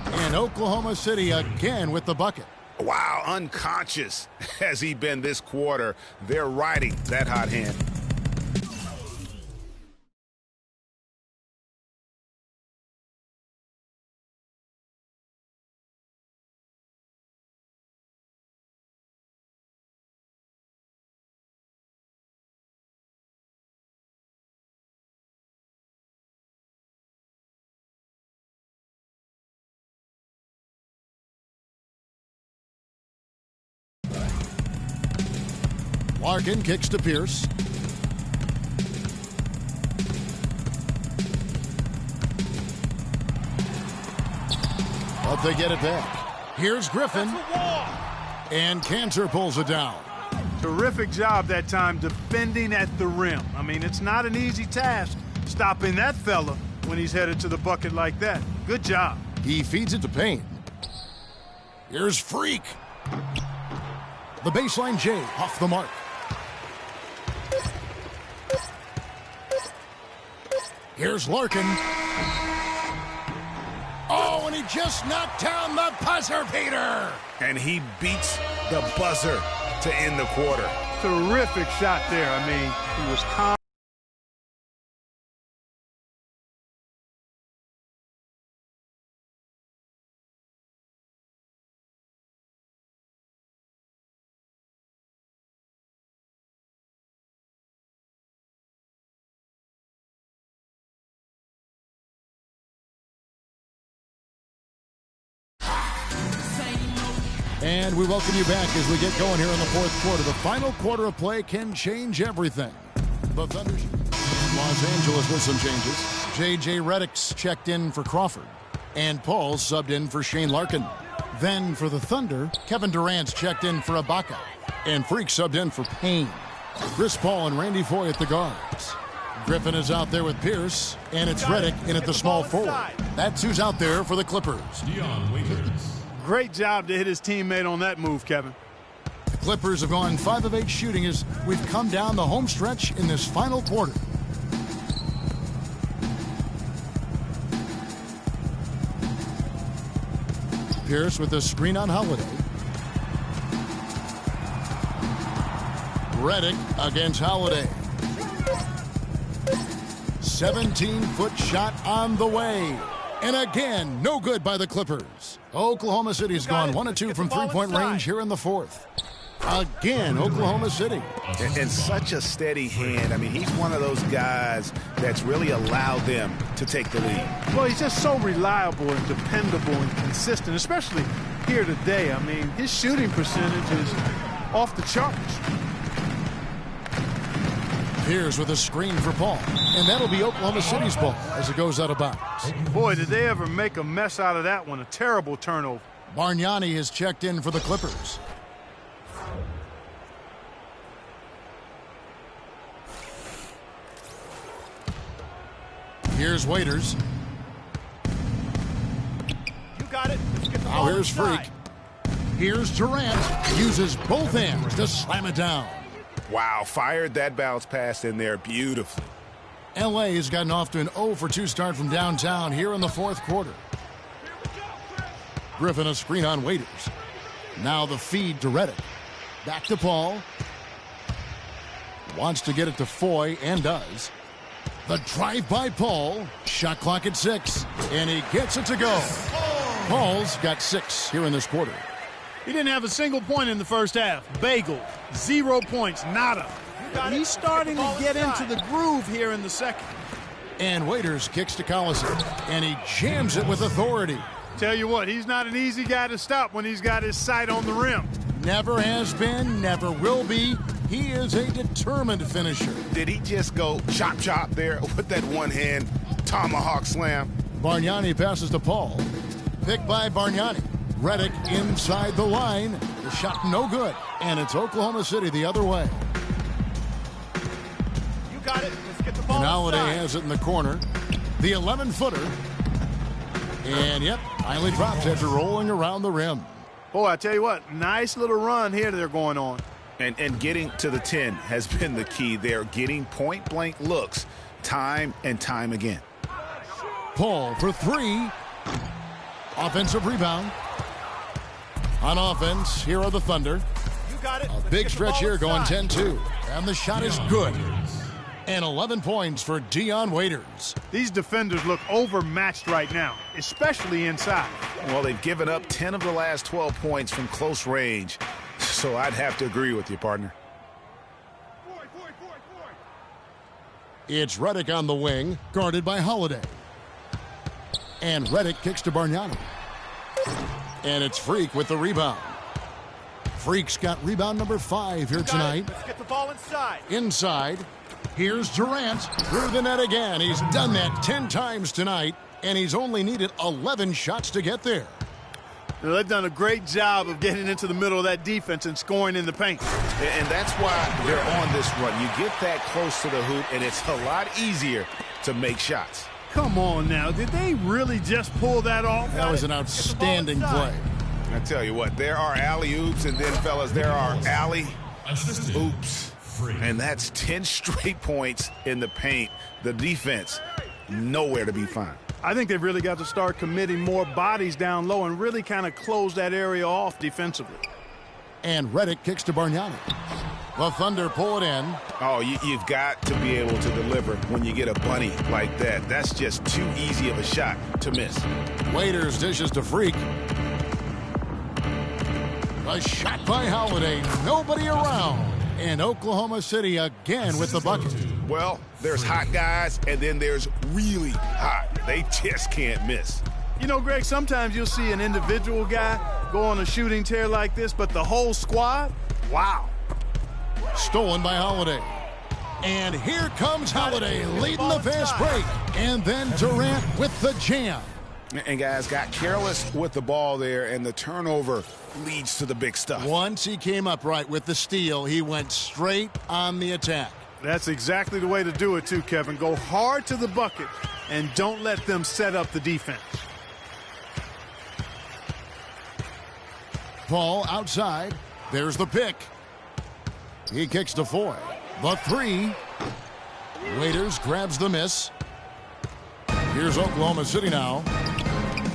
And Oklahoma City again with the bucket. Wow, unconscious has he been this quarter. They're riding that hot hand. Larkin kicks to Pierce. But they get it back. Here's Griffin. And Cantor pulls it down. Terrific job that time defending at the rim. I mean, it's not an easy task stopping that fella when he's headed to the bucket like that. Good job. He feeds it to Payne. Here's Freak. The baseline J off the mark. Here's Larkin. Oh, and he just knocked down the buzzer beater. And he beats the buzzer to end the quarter. Terrific shot there. I mean, he was calm. And we welcome you back as we get going here in the fourth quarter. The final quarter of play can change everything. The Thunder, Los Angeles with some changes. J.J. Redick's checked in for Crawford. And Paul subbed in for Shane Larkin. Then for the Thunder, Kevin Durant's checked in for Ibaka. And Freak subbed in for Payne. Chris Paul and Randy Foye at the guards. Griffin is out there with Pierce, and it's Redick in at the small forward. That's who's out there for the Clippers. Great job to hit his teammate on that move, Kevin. The Clippers have gone 5 of 8 shooting as we've come down the home stretch in this final quarter. Pierce with a screen on Holiday. Redick against Holiday. 17-foot shot on the way. And again, no good by the Clippers. Oklahoma City's gone 1 of 2 from three-point range here in the fourth. Again, Oklahoma City. And such a steady hand. I mean, he's one of those guys that's really allowed them to take the lead. Well, he's just so reliable and dependable and consistent, especially here today. I mean, his shooting percentage is off the charts. Pierce with a screen for Paul. And that'll be Oklahoma City's ball as it goes out of bounds. Boy, did they ever make a mess out of that one. A terrible turnover. Bargnani has checked in for the Clippers. Here's Waiters. You got it. Let's get the Now ball here's inside. Freak. Here's Durant. Uses both hands to slam it down. Wow, fired that bounce pass in there beautifully. LA has gotten off to an 0 for 2 start from downtown here in the fourth quarter. Griffin a screen on Waiters. Now the feed to Redick. Back to Paul. Wants to get it to Foye and does. The drive by Paul. Shot clock at 6. And he gets it to go. Paul's got 6 here in this quarter. He didn't have a single point in the first half. Bagel, 0 points, nada. He's starting to get into the groove here in the second. And Waiters kicks to Collison. And he jams it with authority. Tell you what, he's not an easy guy to stop when he's got his sight on the rim. Never has been, never will be. He is a determined finisher. Did he just go chop chop there with that one hand tomahawk slam? Bargnani passes to Paul. Picked by Bargnani. Redick inside the line. The shot no good. And it's Oklahoma City the other way. You got it. Let's get the ball And Holiday inside. has it in the corner. The 11-footer. And yep, finally drops after rolling around the rim. Boy, I tell you what, nice little run here they're going on. And getting to the 10 has been the key. They're getting point-blank looks time and time again. Paul for 3. Offensive rebound. On offense, here are the Thunder. You got it. A big stretch here going 10-2. And the shot is good. And 11 points for Dion Waiters. These defenders look overmatched right now, especially inside. Well, they've given up 10 of the last 12 points from close range. So I'd have to agree with you, partner. It's Redick on the wing, guarded by Holiday. And Redick kicks to Bargnani. And it's Freak with the rebound. Freak's got rebound number 5 here tonight. Let's get the ball inside. Inside, here's Durant through the net again. He's done that 10 times tonight, and he's only needed 11 shots to get there. Now, they've done a great job of getting into the middle of that defense and scoring in the paint. And that's why they're on this run. You get that close to the hoop, and it's a lot easier to make shots. Come on now, did they really just pull that off? That was an outstanding play. I tell you what, there are alley-oops, and then, fellas, there are alley-oops. And that's 10 straight points in the paint. The defense, nowhere to be found. I think they've really got to start committing more bodies down low and really kind of close that area off defensively. And Redick kicks to Bargnani. The Thunder pull it in. Oh, you've got to be able to deliver when you get a bunny like that. That's just too easy of a shot to miss. Waiters dishes to Freak. A shot by Holiday. Nobody around. And Oklahoma City again with the bucket. Well, there's hot guys, and then there's really hot. They just can't miss. You know, Greg, sometimes you'll see an individual guy go on a shooting tear like this, but the whole squad, wow. Stolen by Holiday. And here comes Holiday leading the fast break. And then Durant with the jam. And guys got careless with the ball there, and the turnover leads to the big stuff. Once he came up right with the steal, he went straight on the attack. That's exactly the way to do it too, Kevin. Go hard to the bucket and don't let them set up the defense. Ball outside. There's the pick. He kicks to Foy. The three. Waiters grabs the miss. Here's Oklahoma City now.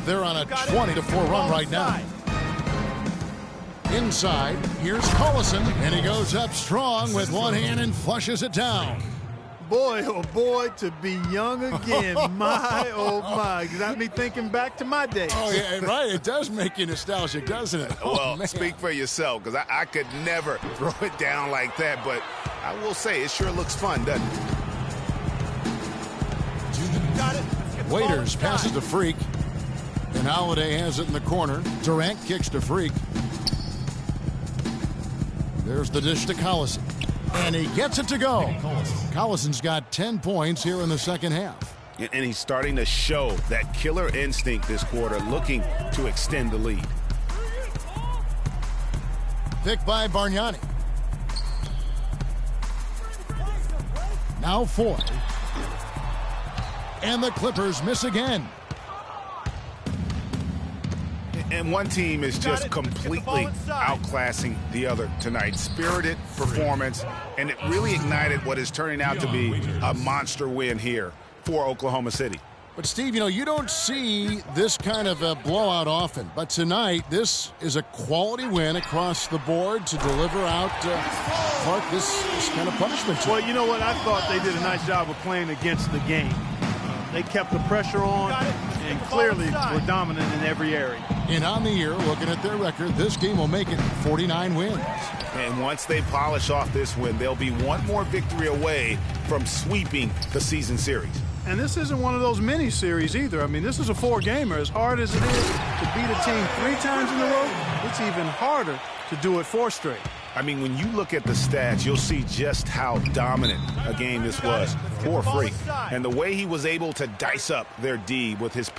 They're on a 20-4 run right now. Inside, here's Collison, and he goes up strong with one hand and flushes it down. Boy, oh boy, to be young again. My, oh my. Got me thinking back to my days. Oh, yeah, right. It does make you nostalgic, doesn't it? Well, man. Speak for yourself, because I could never throw it down like that, but I will say it sure looks fun, doesn't it? Waiters passes to Freak. And Holiday has it in the corner. Durant kicks to Freak. There's the dish to Collison. And he gets it to go. Collison's got 10 points here in the second half. And he's starting to show that killer instinct this quarter, looking to extend the lead. Picked by Bargnani. Now Foy. And the Clippers miss again. And one team is just completely outclassing the other tonight. Spirited performance, and it really ignited what is turning out to be a monster win here for Oklahoma City. But, Steve, you don't see this kind of a blowout often. But tonight, this is a quality win across the board to deliver out, Clark, this kind of punishment. Well, you know what? I thought they did a nice job of playing against the game. They kept the pressure on and clearly were dominant in every area. And on the year, looking at their record, this game will make it 49 wins. And once they polish off this win, they'll be one more victory away from sweeping the season series. And this isn't one of those mini series either. I mean, this is a 4-gamer. As hard as it is to beat a team 3 times in a row, it's even harder to do it 4 straight. I mean, when you look at the stats, you'll see just how dominant a game this was for Freak. And the way he was able to dice up their D with his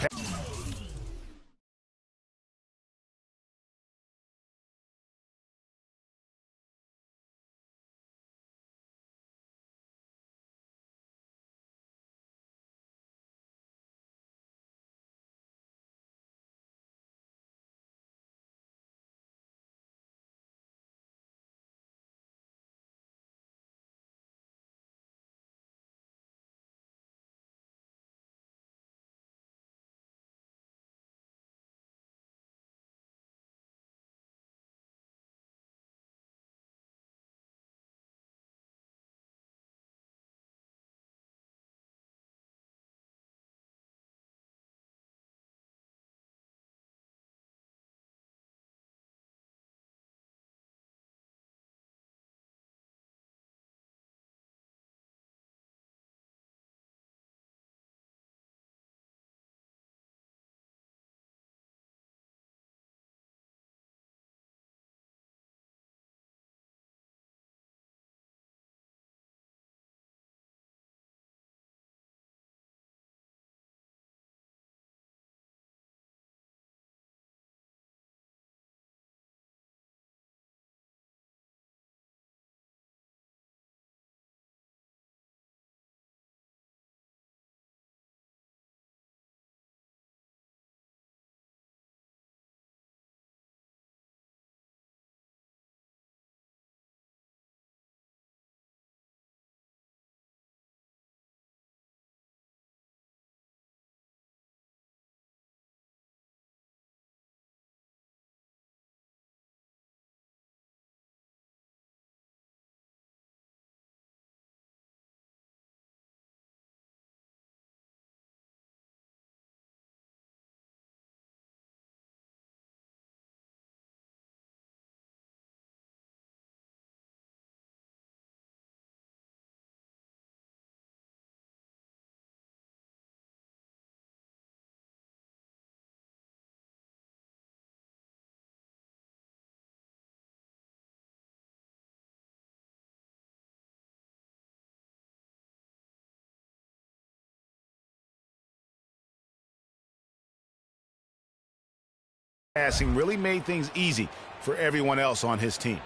Passing really made things easy for everyone else on his team.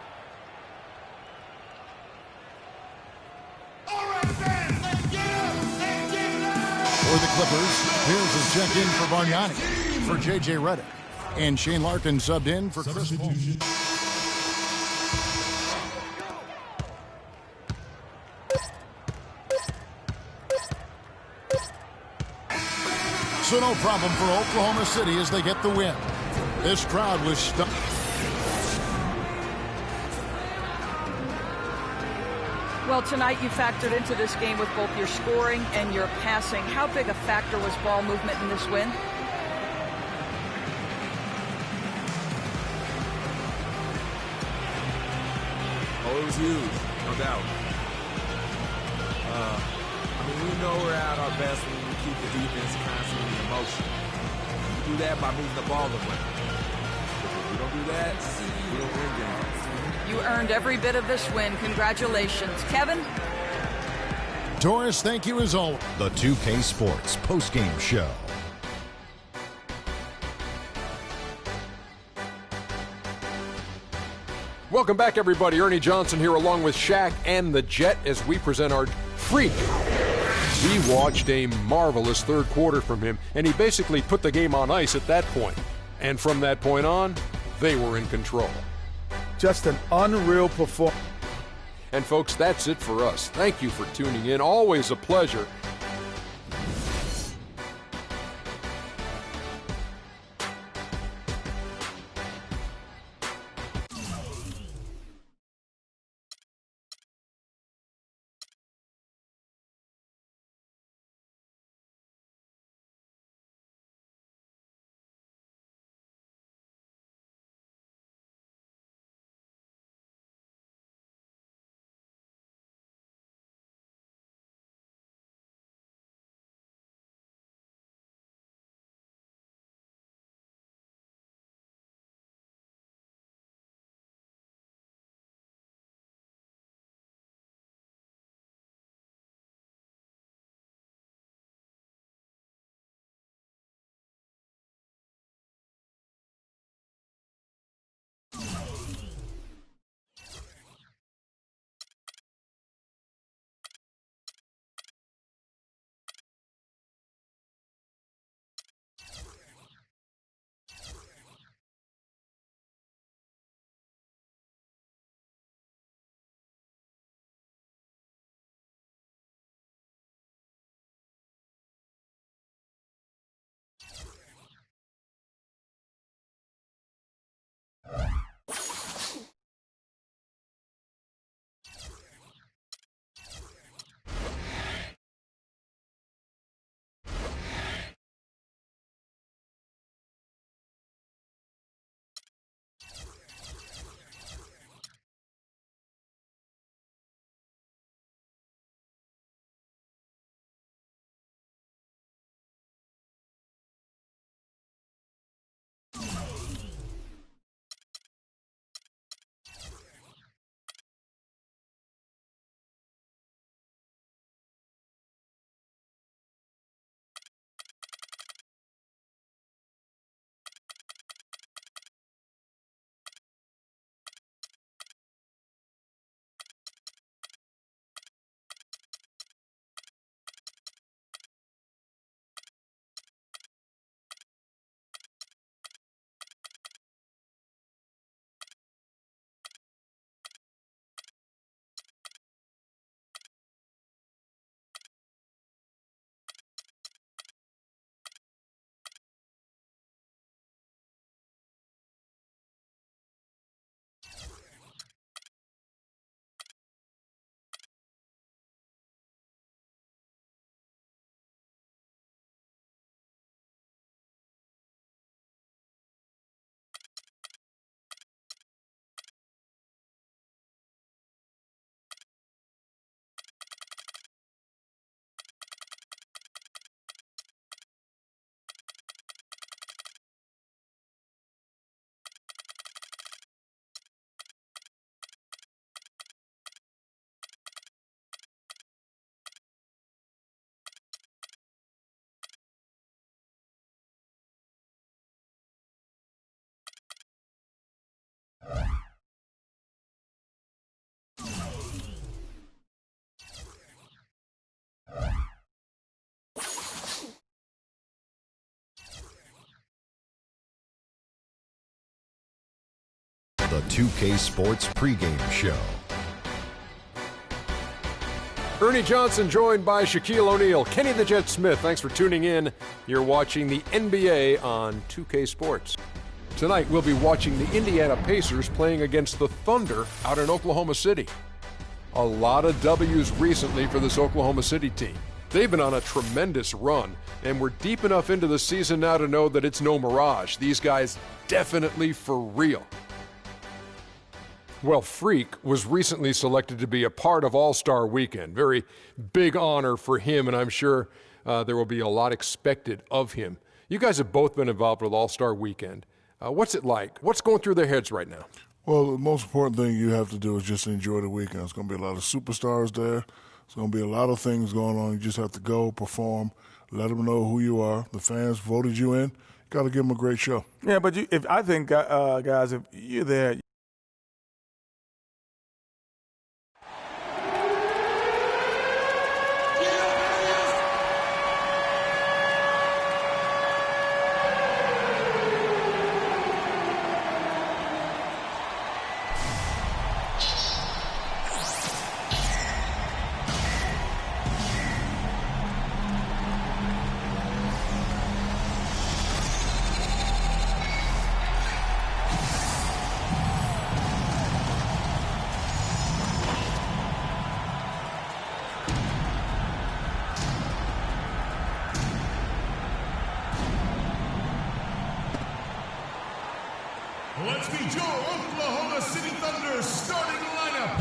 For the Clippers, here's a check-in for Bargnani, for J.J. Redick, and Shane Larkin subbed in for Chris Paul. So no problem for Oklahoma City as they get the win. This crowd was stuck. Well, tonight you factored into this game with both your scoring and your passing. How big a factor was ball movement in this win? Oh, it was huge, no doubt. We know we're at our best when we keep the defense constantly in motion. We do that by moving the ball away. If we don't do that, we don't win games. You earned every bit of this win. Congratulations. Kevin? Doris, thank you as always. The 2K Sports postgame show. Welcome back, everybody. Ernie Johnson here along with Shaq and the Jet as we present our freak. We watched a marvelous third quarter from him, and he basically put the game on ice at that point. And from that point on, they were in control. Just an unreal performance. And folks, that's it for us. Thank you for tuning in. Always a pleasure. the 2K Sports pregame show. Ernie Johnson joined by Shaquille O'Neal, Kenny the Jet Smith. Thanks for tuning in. You're watching the NBA on 2K Sports. Tonight, we'll be watching the Indiana Pacers playing against the Thunder out in Oklahoma City. A lot of W's recently for this Oklahoma City team. They've been on a tremendous run, and we're deep enough into the season now to know that it's no mirage. These guys definitely for real. Well, Freak was recently selected to be a part of All-Star Weekend. Very big honor for him, and I'm sure there will be a lot expected of him. You guys have both been involved with All-Star Weekend. What's it like? What's going through their heads right now? Well, the most important thing you have to do is just enjoy the weekend. There's going to be a lot of superstars there. There's going to be a lot of things going on. You just have to go, perform, let them know who you are. The fans voted you in. You got to give them a great show. Yeah, but I think, guys, if you're there, Let's meet your Oklahoma City Thunder starting lineup.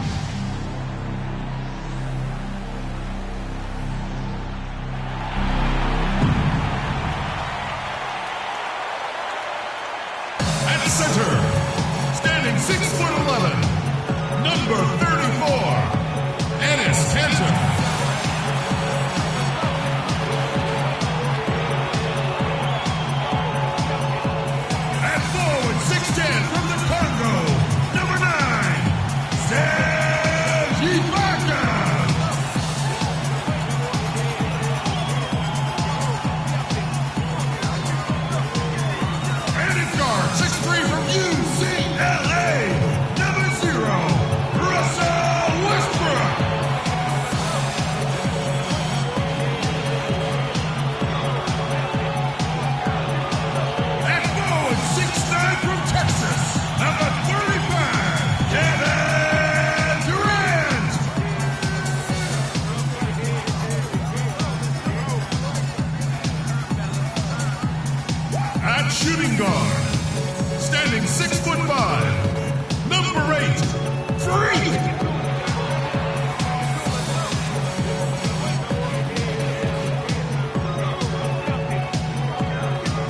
At center, standing 6'11", number 34, Enes Kanter. Shooting guard, standing 6'5", number 8, Freak.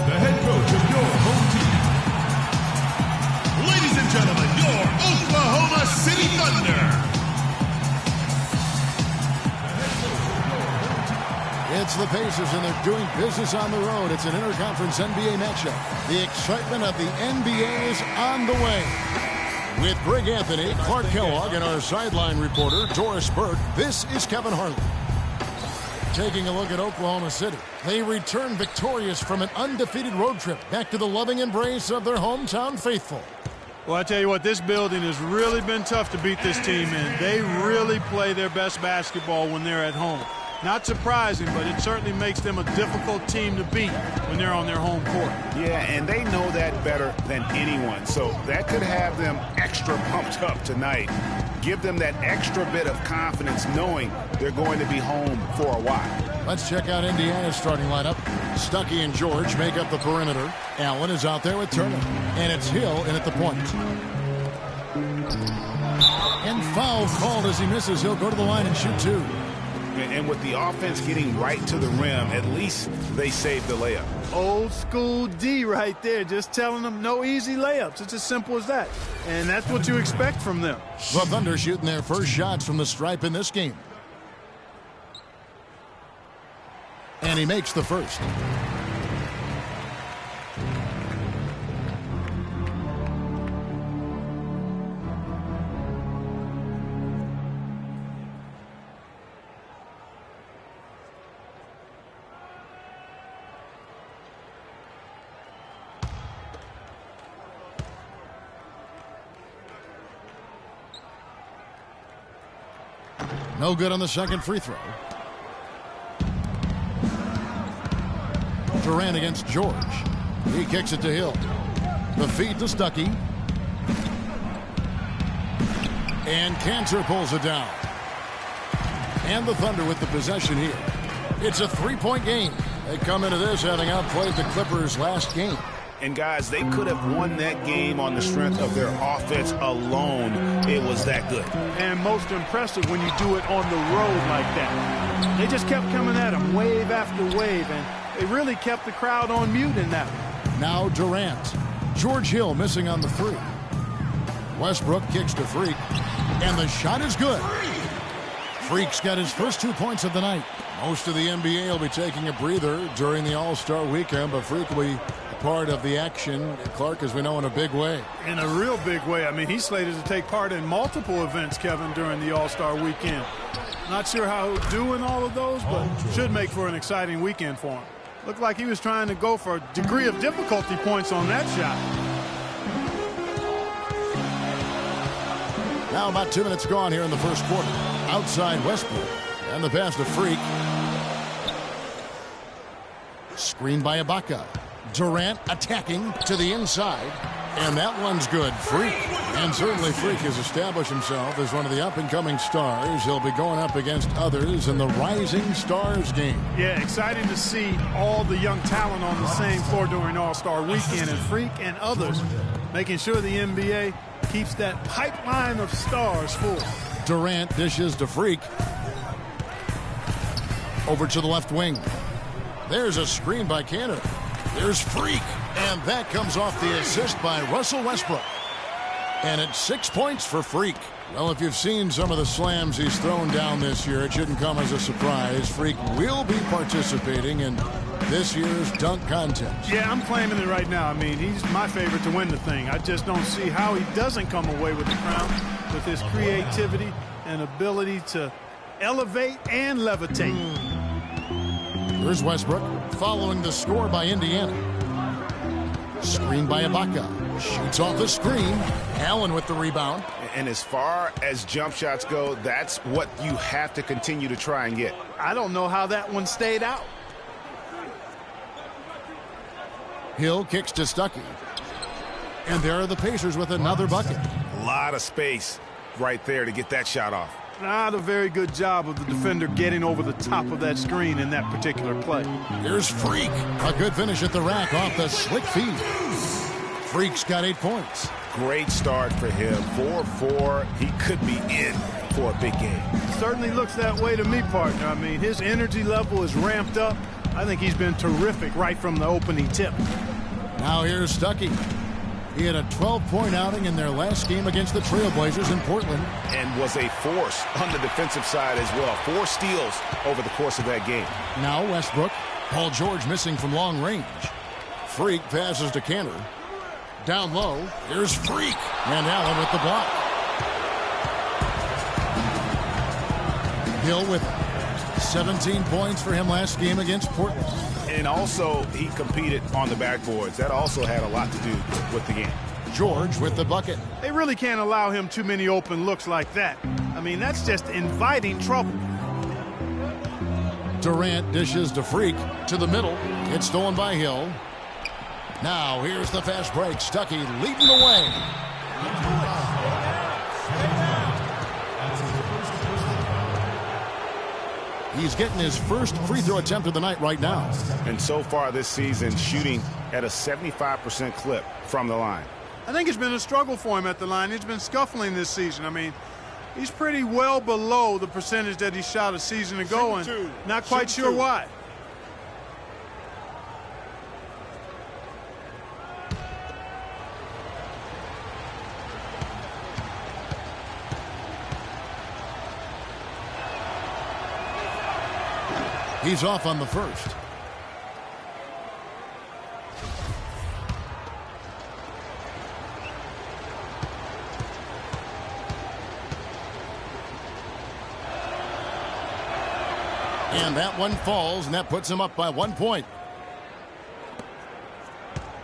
The head coach of your home team. Ladies and gentlemen, your Oklahoma City Thunder. It's the Pacers, and they're doing business on the road. It's an interconference NBA matchup. The excitement of the NBA is on the way. With Greg Anthony, Clark Kellogg, and our sideline reporter, Doris Burke, this is Kevin Harlan. Taking a look at Oklahoma City. They return victorious from an undefeated road trip back to the loving embrace of their hometown faithful. Well, I tell you what, this building has really been tough to beat this team in. They really play their best basketball when they're at home. Not surprising, but it certainly makes them a difficult team to beat when they're on their home court. Yeah, and they know that better than anyone. So that could have them extra pumped up tonight. Give them that extra bit of confidence knowing they're going to be home for a while. Let's check out Indiana's starting lineup. Stuckey and George make up the perimeter. Allen is out there with Turner. And it's Hill in at the point. And foul called as he misses. He'll go to the line and shoot two. And with the offense getting right to the rim, at least they saved the layup. Old school D right there, just telling them no easy layups. It's as simple as that. And that's what you expect from them. The Thunder shooting their first shots from the stripe in this game. And he makes the first. No good on the second free throw. Durant against George. He kicks it to Hill. The feed to Stuckey. And Cantor pulls it down. And the Thunder with the possession here. It's a three-point game. They come into this having outplayed the Clippers last game. And guys, they could have won that game on the strength of their offense alone. It was that good. And most impressive when you do it on the road like that. They just kept coming at them wave after wave, and they really kept the crowd on mute in that one. Now Durant. George Hill missing on the three. Westbrook kicks to Freak, and the shot is good. Freak's got his first 2 points of the night. Most of the NBA will be taking a breather during the All-Star weekend, but Freak will be part of the action, Clark, as we know, in a big way. In a real big way. I mean, he's slated to take part in multiple events, Kevin, during the All-Star weekend. Not sure how he'll do in all of those, but should make for an exciting weekend for him. Looked like he was trying to go for a degree of difficulty points on that shot. Now about 2 minutes gone here in the first quarter. Outside Westbrook. And the pass to Freak. Screen by Ibaka. Durant attacking to the inside. And that one's good. Freak. And certainly Freak has established himself as one of the up-and-coming stars. He'll be going up against others in the Rising Stars game. Yeah, exciting to see all the young talent on the same floor during All-Star weekend. And Freak and others making sure the NBA keeps that pipeline of stars full. Durant dishes to Freak. Over to the left wing. There's a screen by Cantor. There's Freak. And that comes off the assist by Russell Westbrook. And it's 6 points for Freak. Well, if you've seen some of the slams he's thrown down this year, it shouldn't come as a surprise. Freak will be participating in this year's dunk contest. Yeah, I'm claiming it right now. I mean, he's my favorite to win the thing. I just don't see how he doesn't come away with the crown with his creativity and ability to elevate and levitate. Here's Westbrook following the score by Indiana. Screen by Ibaka. Shoots off the screen. Allen with the rebound. And as far as jump shots go, that's what you have to continue to try and get. I don't know how that one stayed out. Hill kicks to Stuckey. And there are the Pacers with another bucket. A lot of space right there to get that shot off. Not a very good job of the defender getting over the top of that screen in that particular play. Here's Freak. A good finish at the rack off the slick feed. Freak's got 8 points. Great start for him. 4-4. He could be in for a big game. Certainly looks that way to me, partner. I mean, his energy level is ramped up. I think he's been terrific right from the opening tip. Now here's Stuckey. He had a 12-point outing in their last game against the Trailblazers in Portland. And was a force on the defensive side as well. 4 steals over the course of that game. Now Westbrook. Paul George missing from long range. Freak passes to Cantor. Down low. Here's Freak. And Allen with the block. Hill with 17 points for him last game against Portland. And also, he competed on the backboards. That also had a lot to do with the game. George with the bucket. They really can't allow him too many open looks like that. I mean, that's just inviting trouble. Durant dishes to Freak to the middle. It's stolen by Hill. Now here's the fast break. Stuckey leading the way. He's getting his first free throw attempt of the night right now. And so far this season, shooting at a 75% clip from the line. I think it's been a struggle for him at the line. He's been scuffling this season. I mean, he's pretty well below the percentage that he shot a season ago, and not quite sure why. He's off on the first. And that one falls, and that puts him up by 1 point.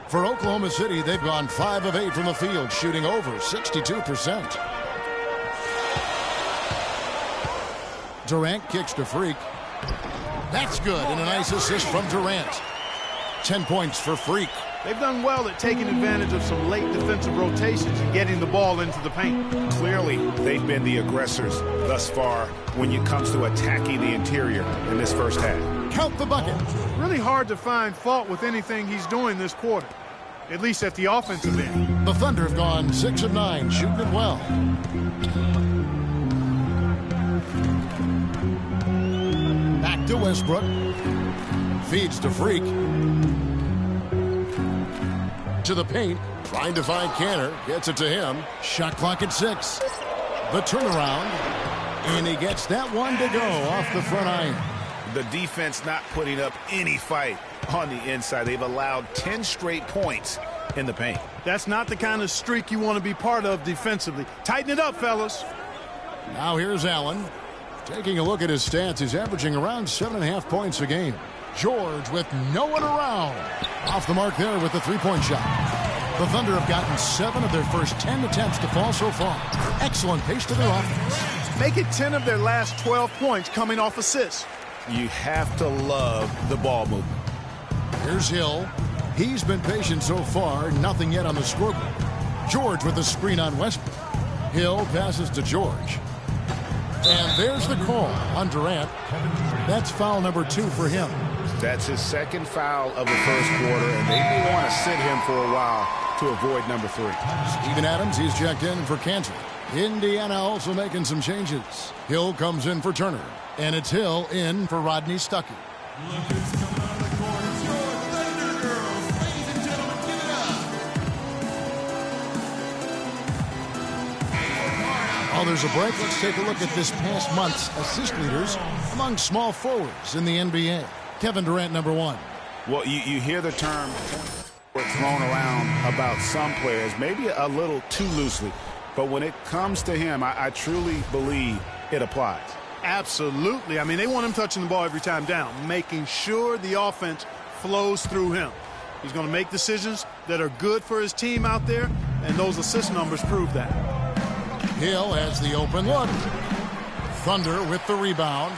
For Oklahoma City, they've gone 5 of 8 from the field, shooting over 62%. Durant kicks to Freak. That's good, and a nice assist from Durant. 10 points for Freak. They've done well at taking advantage of some late defensive rotations and getting the ball into the paint. Clearly, they've been the aggressors thus far when it comes to attacking the interior in this first half. Count the bucket. Really hard to find fault with anything he's doing this quarter, at least at the offensive end. The Thunder have gone 6 of 9, shooting it well. Back to Westbrook. Feeds to Freak. To the paint, trying to find Canner, gets it to him. Shot clock at 6. The turnaround, and he gets that one to go off the front iron. The defense not putting up any fight on the inside. They've allowed 10 straight points in the paint. That's not the kind of streak you want to be part of defensively. Tighten it up, fellas. Now here's Allen. Taking a look at his stats, he's averaging around 7.5 points a game. George with no one around. Off the mark there with the three-point shot. The Thunder have gotten 7 of their first 10 attempts to fall so far. Excellent pace to their offense. Make it 10 of their last 12 points coming off assists. You have to love the ball movement. Here's Hill. He's been patient so far. Nothing yet on the scoreboard. George with the screen on Westbrook. Hill passes to George. And there's the call on Durant. That's foul number 2 for him. That's his second foul of the first quarter, and they may want to sit him for a while to avoid number 3. Steven Adams, he's checked in for Cantor. Indiana also making some changes. Hill comes in for Turner, and it's Hill in for Rodney Stuckey. Olympics coming out of the court. It's your Thunder Girls. Ladies and gentlemen, give it up. While there's a break, let's take a look at this past month's assist leaders among small forwards in the NBA. Kevin Durant, number 1. Well, you hear the term thrown around about some players, maybe a little too loosely. But when it comes to him, I truly believe it applies. Absolutely. I mean, they want him touching the ball every time down, making sure the offense flows through him. He's going to make decisions that are good for his team out there, and those assist numbers prove that. Hill has the open look. Thunder with the rebound.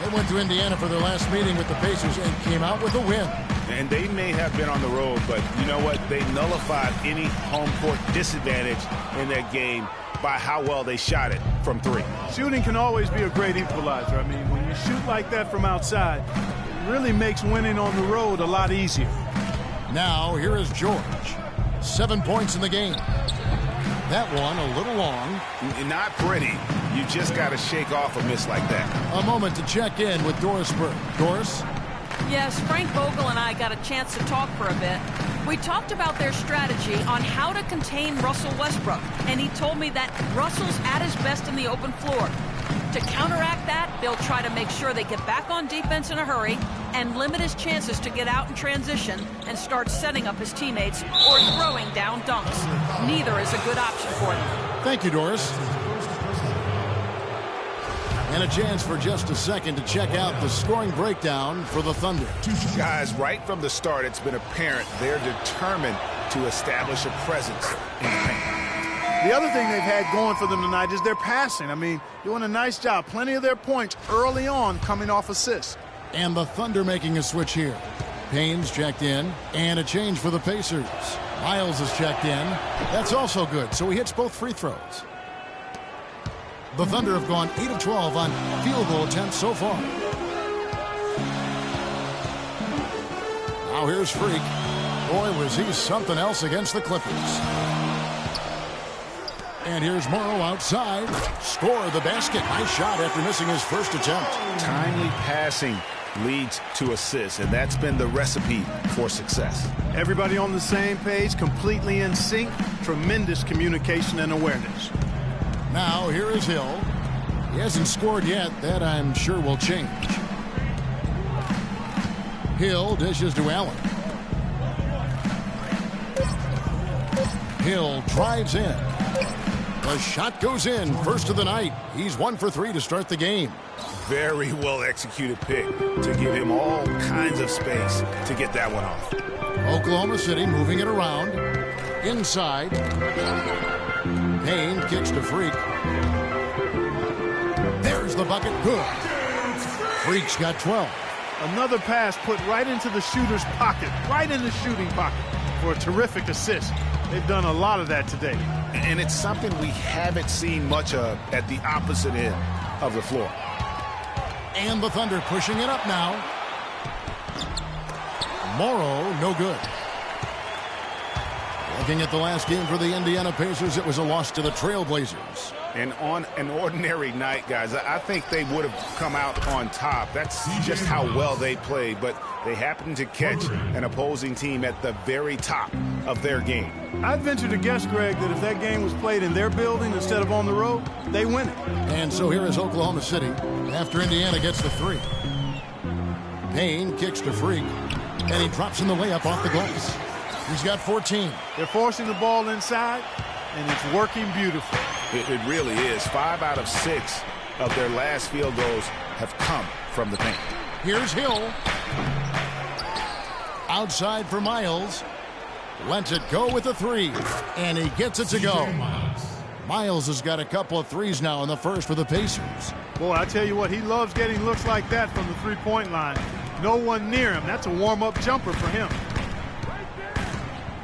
They went to Indiana for their last meeting with the Pacers and came out with a win. And they may have been on the road, but you know what? They nullified any home court disadvantage in that game by how well they shot it from 3. Shooting can always be a great equalizer. I mean, when you shoot like that from outside, it really makes winning on the road a lot easier. Now, here is George. 7 points in the game. That one a little long. Not pretty. You just got to shake off a miss like that. A moment to check in with Doris Burke. Doris? Yes, Frank Vogel and I got a chance to talk for a bit. We talked about their strategy on how to contain Russell Westbrook, and he told me that Russell's at his best in the open floor. To counteract that, they'll try to make sure they get back on defense in a hurry and limit his chances to get out in transition and start setting up his teammates or throwing down dunks. Neither is a good option for them. Thank you, Doris. And a chance for just a second to check out the scoring breakdown for the Thunder. Guys, right from the start, it's been apparent they're determined to establish a presence in the paint. The other thing they've had going for them tonight is their passing. I mean, doing a nice job. Plenty of their points early on coming off assists. And the Thunder making a switch here. Payne's checked in, and a change for the Pacers. Miles is checked in. That's also good, so he hits both free throws. The Thunder have gone 8 of 12 on field goal attempts so far. Now here's Freak. Boy, was he something else against the Clippers. And here's Morrow outside. Score the basket. Nice shot after missing his first attempt. Timely passing leads to assists, and that's been the recipe for success. Everybody on the same page, completely in sync. Tremendous communication and awareness. Now here is Hill. He hasn't scored yet. That I'm sure will change. Hill dishes to Allen. Hill drives in. The shot goes in. First of the night. He's 1 for 3 to start the game. Very well executed pick to give him all kinds of space to get that one off. Oklahoma City moving it around. Inside. Payne kicks to Freak. There's the the bucket. Good. Freak's got 12. Another pass put right into the shooter's pocket, right in the shooting pocket for a terrific assist. They've done a lot of that today. And it's something we haven't seen much of at the opposite end of the floor. And the Thunder pushing it up now. Morrow, no good. Looking at the last game for the Indiana Pacers, it was a loss to the Trailblazers. And on an ordinary night, guys, I think they would have come out on top. That's just how well they played, but they happened to catch an opposing team at the very top of their game. I'd venture to guess, Greg, that if that game was played in their building instead of on the road, they win it. And so here is Oklahoma City after Indiana gets the three. Payne kicks to Freak, and he drops in the layup off the glass. He's got 14. They're forcing the ball inside, and it's working beautifully. It really is. 5 out of 6 of their last field goals have come from the paint. Here's Hill. Outside for Miles. Lets it go with the three, and he gets it to go. Miles has got a couple of threes now in the first for the Pacers. Boy, I tell you what, he loves getting looks like that from the three-point line. No one near him. That's a warm-up jumper for him.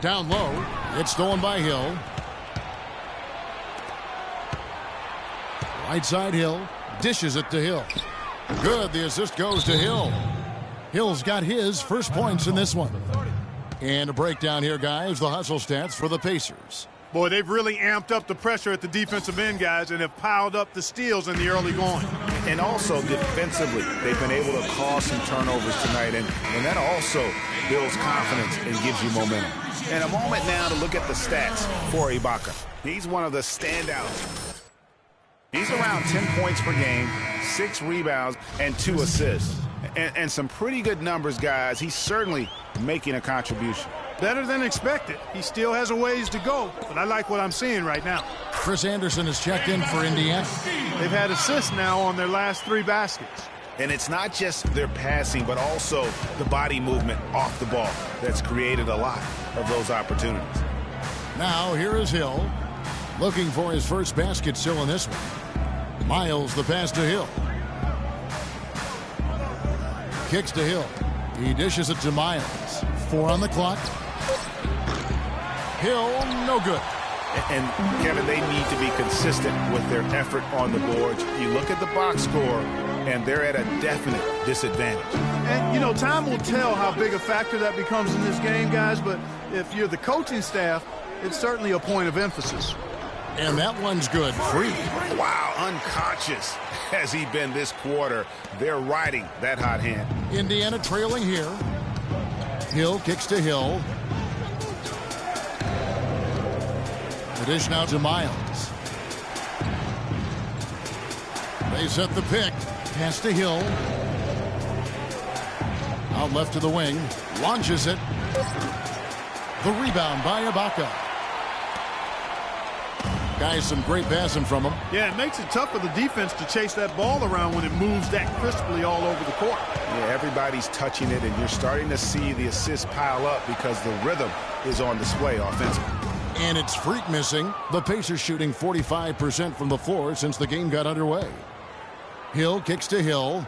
Down low, it's stolen by Hill. Right side Hill, dishes it to Hill. Good, the assist goes to Hill. Hill's got his first points in this one. And a breakdown here, guys, the hustle stats for the Pacers. Boy, they've really amped up the pressure at the defensive end, guys, and have piled up the steals in the early going. And also defensively, they've been able to cause some turnovers tonight, and that also builds confidence and gives you momentum. And a moment now to look at the stats for Ibaka. He's one of the standouts. He's around 10 points per game, 6 rebounds, and 2 assists. And some pretty good numbers, guys. He's certainly making a contribution. Better than expected. He still has a ways to go, but I like what I'm seeing right now. Chris Anderson has checked in for Indiana. They've had assists now on their last 3 baskets. And it's not just their passing, but also the body movement off the ball that's created a lot of those opportunities. Now here is Hill, looking for his first basket still in this one. Miles the pass to Hill. Kicks to Hill. He dishes it to Miles. 4 on the clock. Hill, no good. And Kevin, they need to be consistent with their effort on the boards. You look at the box score, and they're at a definite disadvantage. And, you know, time will tell how big a factor that becomes in this game, guys, but if you're the coaching staff, it's certainly a point of emphasis. And that one's good. Free. Wow, unconscious has he been this quarter. They're riding that hot hand. Indiana trailing here. Hill kicks to Hill. The dish now to Miles. They set the pick. Pass to Hill. Out left to the wing. Launches it. The rebound by Ibaka. Guys, some great passing from him. Yeah, it makes it tough for the defense to chase that ball around when it moves that crisply all over the court. Yeah, everybody's touching it, and you're starting to see the assists pile up because the rhythm is on display offensively. And it's Freak missing. The Pacers shooting 45% from the floor since the game got underway. Hill kicks to Hill.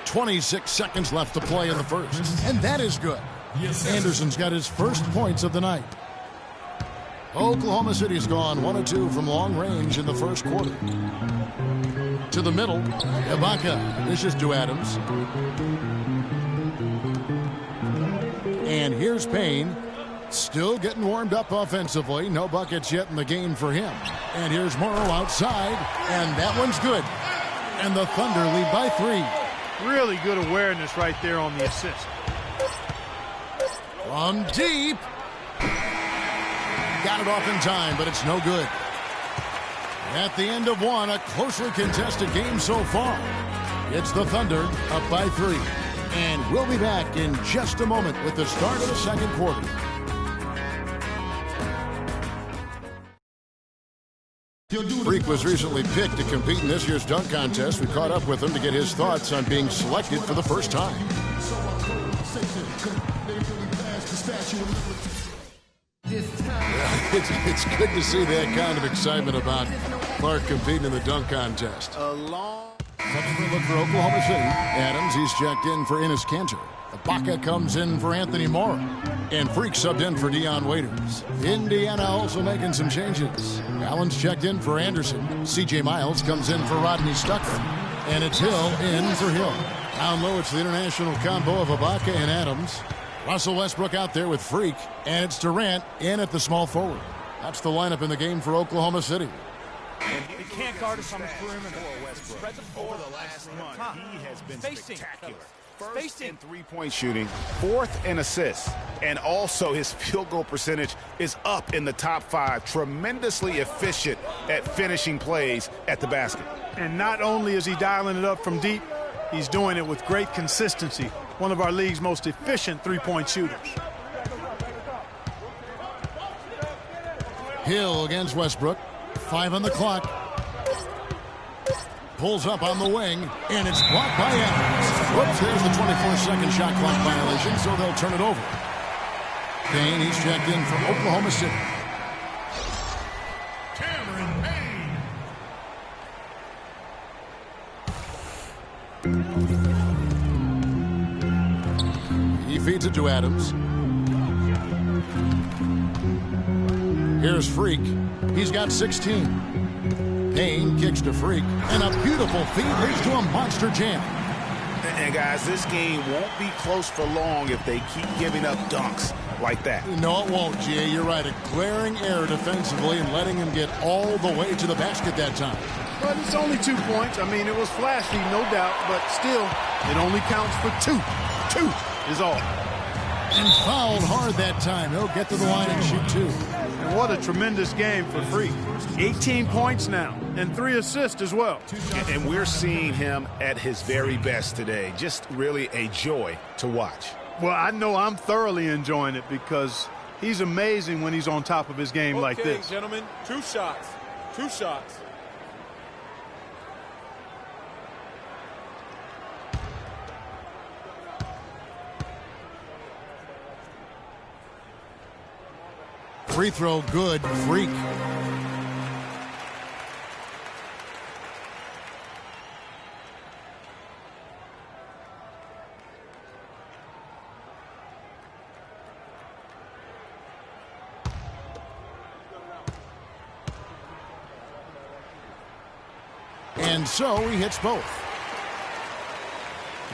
26 seconds left to play in the first. And that is good. Anderson's got his first points of the night. Oklahoma City's gone 1 of 2 from long range in the first quarter. To the middle, Ibaka dishes to Adams. And here's Payne, still getting warmed up offensively. No buckets yet in the game for him. And here's Morrow outside, and that one's good. And the Thunder lead by 3. Really good awareness right there on the assist. From deep. Got it off in time, but it's no good. At the end of one, a closely contested game so far. It's the Thunder up by 3. And we'll be back in just a moment with the start of the second quarter. Freak was recently picked to compete in this year's dunk contest. We caught up with him to get his thoughts on being selected for the first time. It's good to see that kind of excitement about Clark competing in the dunk contest. Subsequent look for Oklahoma City. Adams, he's checked in for Enes Kanter. Ibaka comes in for Anthony Morrow. And Freak subbed in for Dion Waiters. Indiana also making some changes. Allen's checked in for Anderson. C.J. Miles comes in for Rodney Stucker. And it's Hill in for Hill. Down low, it's the international combo of Ibaka and Adams. Russell Westbrook out there with Freak. And it's Durant in at the small forward. That's the lineup in the game for Oklahoma City. They can't guard us on the perimeter. Spread the floor. Over the last month, he has been spectacular. First in three-point shooting, fourth in assists, and also his field goal percentage is up in the top 5. Tremendously efficient at finishing plays at the basket. And not only is he dialing it up from deep, he's doing it with great consistency. One of our league's most efficient three-point shooters. Hill against Westbrook. 5 on the clock. Pulls up on the wing, and it's blocked by Adams. Whoops, there's the 24-second shot clock violation, so they'll turn it over. Payne, he's checked in from Oklahoma City. Cameron Payne. He feeds it to Adams. Here's Freak. He's got 16. Payne kicks to Freak, and a beautiful feed leads to a monster jam. And guys, this game won't be close for long if they keep giving up dunks like that. No, it won't, G.A. You're right. A glaring error defensively and letting him get all the way to the basket that time. But it's only 2 points. I mean, it was flashy, no doubt, but still, it only counts for 2. 2 is all. And fouled hard that time. He'll get to the line and shoot 2. And what a tremendous game for Freak. 18 points now, and 3 assists as well. And we're seeing him at his very best today. Just really a joy to watch. Well, I know I'm thoroughly enjoying it because he's amazing when he's on top of his game like this. Okay, gentlemen, 2 shots. 2 shots. Free throw good, Freak. And so he hits both.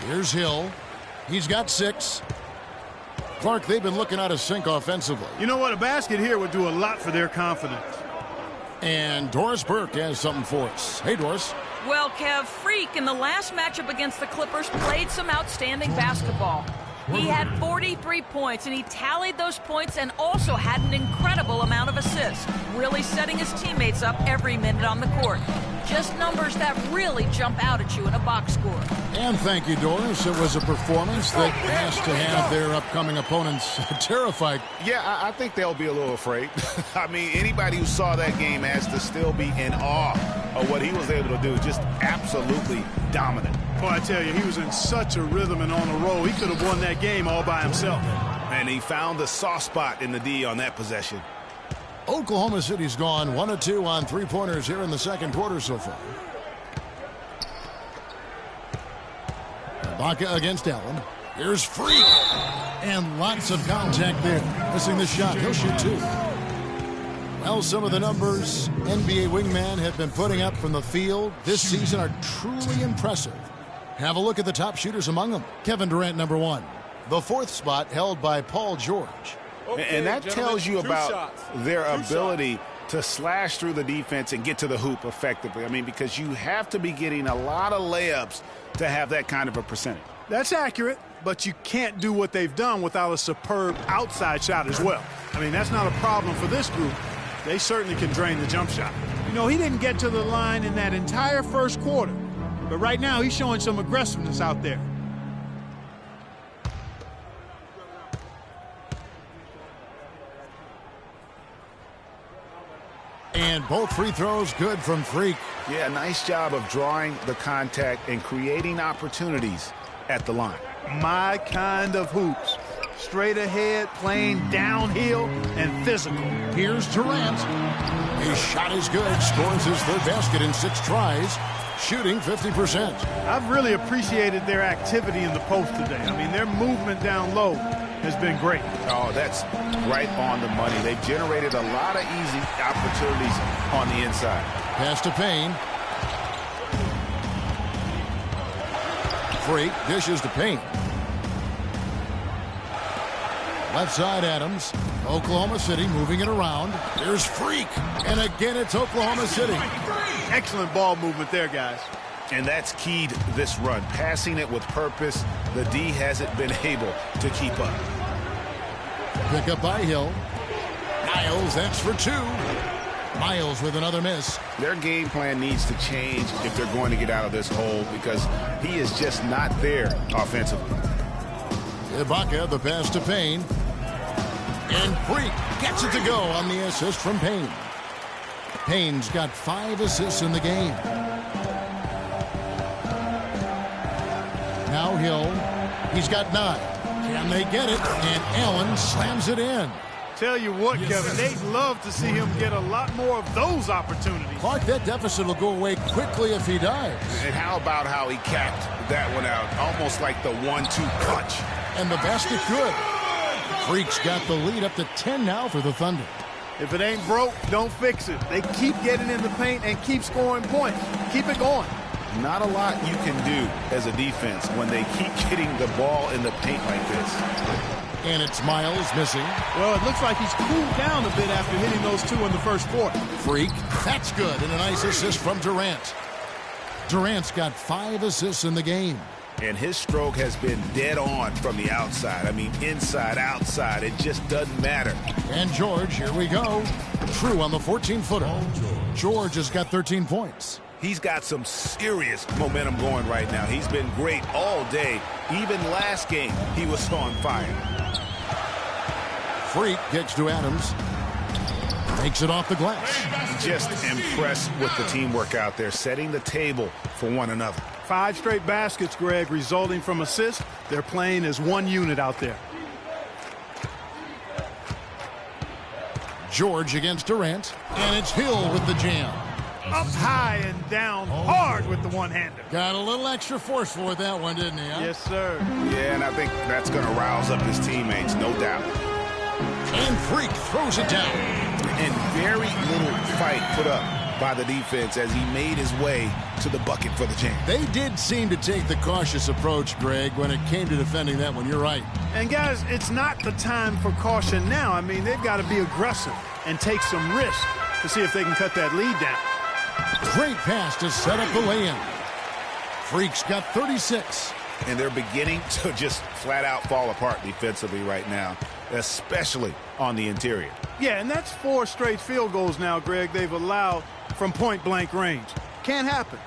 Here's Hill. He's got 6. Clark, they've been looking out of sync offensively. You know what? A basket here would do a lot for their confidence. And Doris Burke has something for us. Hey, Doris. Well, Kev, Freak in the last matchup against the Clippers played some outstanding basketball. He had 43 points, and he tallied those points and also had an incredible amount of assists, really setting his teammates up every minute on the court. Just numbers that really jump out at you in a box score. And thank you, Doris. It was a performance that has to have their upcoming opponents terrified. Yeah, I think they'll be a little afraid. I mean, anybody who saw that game has to still be in awe of what he was able to do. Just absolutely dominant. Boy, I tell you, he was in such a rhythm and on a roll. He could have won that game all by himself. And he found the soft spot in the D on that possession. Oklahoma City's gone 1 of 2 on 3-pointers here in the second quarter so far. Ibaka against Allen. Here's Freak. And lots of contact there. Missing the shot. He'll shoot 2. Well, some of the numbers NBA wingmen have been putting up from the field this season are truly impressive. Have a look at the top shooters among them. Kevin Durant, number 1. The 4th spot held by Paul George. Okay, and that tells you about their ability to slash through the defense and get to the hoop effectively. I mean, because you have to be getting a lot of layups to have that kind of a percentage. That's accurate, but you can't do what they've done without a superb outside shot as well. I mean, that's not a problem for this group. They certainly can drain the jump shot. You know, he didn't get to the line in that entire first quarter, but right now he's showing some aggressiveness out there. And both free throws good from Freak. Yeah, nice job of drawing the contact and creating opportunities at the line. My kind of hoops. straight ahead, playing downhill, and physical. Here's Durant. His shot is good. Scores his third basket in 6 tries. Shooting 50%. I've really appreciated their activity in the post today. I mean, their movement down low has been great. Oh, that's right on the money. They've generated a lot of easy opportunities on the inside. Pass to Payne. Freak dishes to Payne. Left side Adams. Oklahoma City moving it around. There's Freak. And again, it's Oklahoma City. Excellent ball movement there, guys. And that's keyed this run. Passing it with purpose. The D hasn't been able to keep up. Pick up by Hill. Miles, that's for 2. Miles with another miss. Their game plan needs to change if they're going to get out of this hole because he is just not there offensively. Ibaka, the pass to Payne. And Freak gets it to go on the assist from Payne. Payne's got 5 assists in the game. Now Hill. He's got 9. Can they get it? And Allen slams it in. Tell you what, Kevin, they'd love to see him get a lot more of those opportunities. Clark, that deficit will go away quickly if he does. And how about how he capped that one out? Almost like the 1-2 punch. And the basket good. Freak's got the lead up to 10 now for the Thunder. If it ain't broke, don't fix it. They keep getting in the paint and keep scoring points. Keep it going. Not a lot you can do as a defense when they keep getting the ball in the paint like this. And it's Miles missing. Well, it looks like he's cooled down a bit after hitting those 2 in the first quarter. Freak, that's good. And a nice assist from Durant. Durant's got 5 assists in the game. And his stroke has been dead on from the outside. I mean, inside, outside, it just doesn't matter. And George, here we go. True on the 14-footer. George has got 13 points. He's got some serious momentum going right now. He's been great all day. Even last game, he was on fire. Freak gets to Adams. Makes it off the glass. Just impressed with the teamwork out there, setting the table for one another. 5 straight baskets, Greg, resulting from assists. They're playing as one unit out there. George against Durant. And it's Hill with the jam. Up high and down hard with the one-hander. Got a little extra forceful with that one, didn't he? Huh? Yes, sir. Yeah, and I think that's going to rouse up his teammates, no doubt. And Freak throws it down. And very little fight put up by the defense as he made his way to the bucket for the jam. They did seem to take the cautious approach, Greg, when it came to defending that one. You're right. And, guys, it's not the time for caution now. I mean, they've got to be aggressive and take some risk to see if they can cut that lead down. Great pass to set up the lay-in. Freak's got 36. And they're beginning to just flat out fall apart defensively right now, especially on the interior. Yeah, and that's 4 straight field goals now, Greg, they've allowed from point-blank range. Can't happen.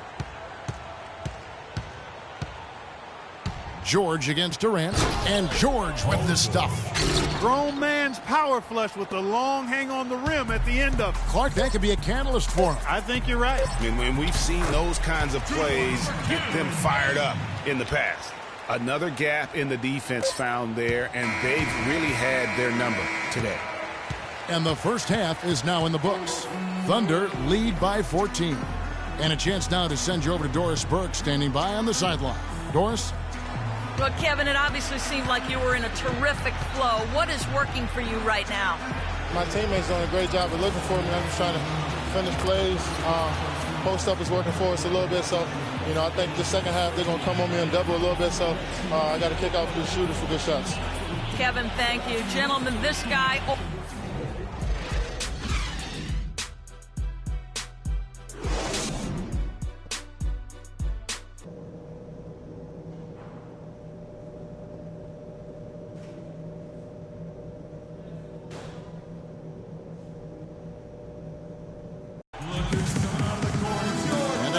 George against Durant, and George with the stuff. Grown man's power flush with the long hang on the rim at the end of it. Clark, that could be a catalyst for him. I think you're right. And when we've seen those kinds of plays get them fired up in the past. Another gap in the defense found there, and they've really had their number today. And the first half is now in the books. Thunder lead by 14. And a chance now to send you over to Doris Burke, standing by on the sideline. Doris? Well, Kevin, it obviously seemed like you were in a terrific flow. What is working for you right now? My teammates doing a great job of looking for me. I'm just trying to finish plays. Post-up is working for us a little bit, so, I think the second half they're going to come on me and double a little bit, so I got to kick off good shooters for good shots. Kevin, thank you. Gentlemen, this guy...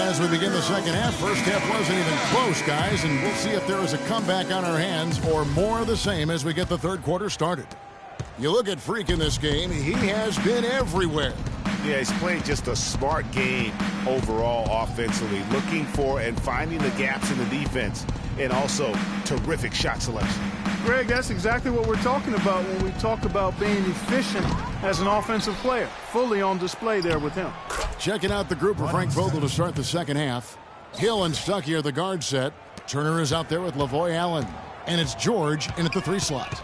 As we begin the second half, first half wasn't even close, guys, and we'll see if there is a comeback on our hands or more of the same as we get the third quarter started. You look at Freak in this game, he has been everywhere. Yeah, he's played just a smart game overall offensively, looking for and finding the gaps in the defense, and also terrific shot selection. Greg, that's exactly what we're talking about when we talk about being efficient as an offensive player. Fully on display there with him. Checking out the group for Frank Vogel to start the second half. Hill and Stuckey are the guard set. Turner is out there with Lavoy Allen. And it's George in at the 3 slot.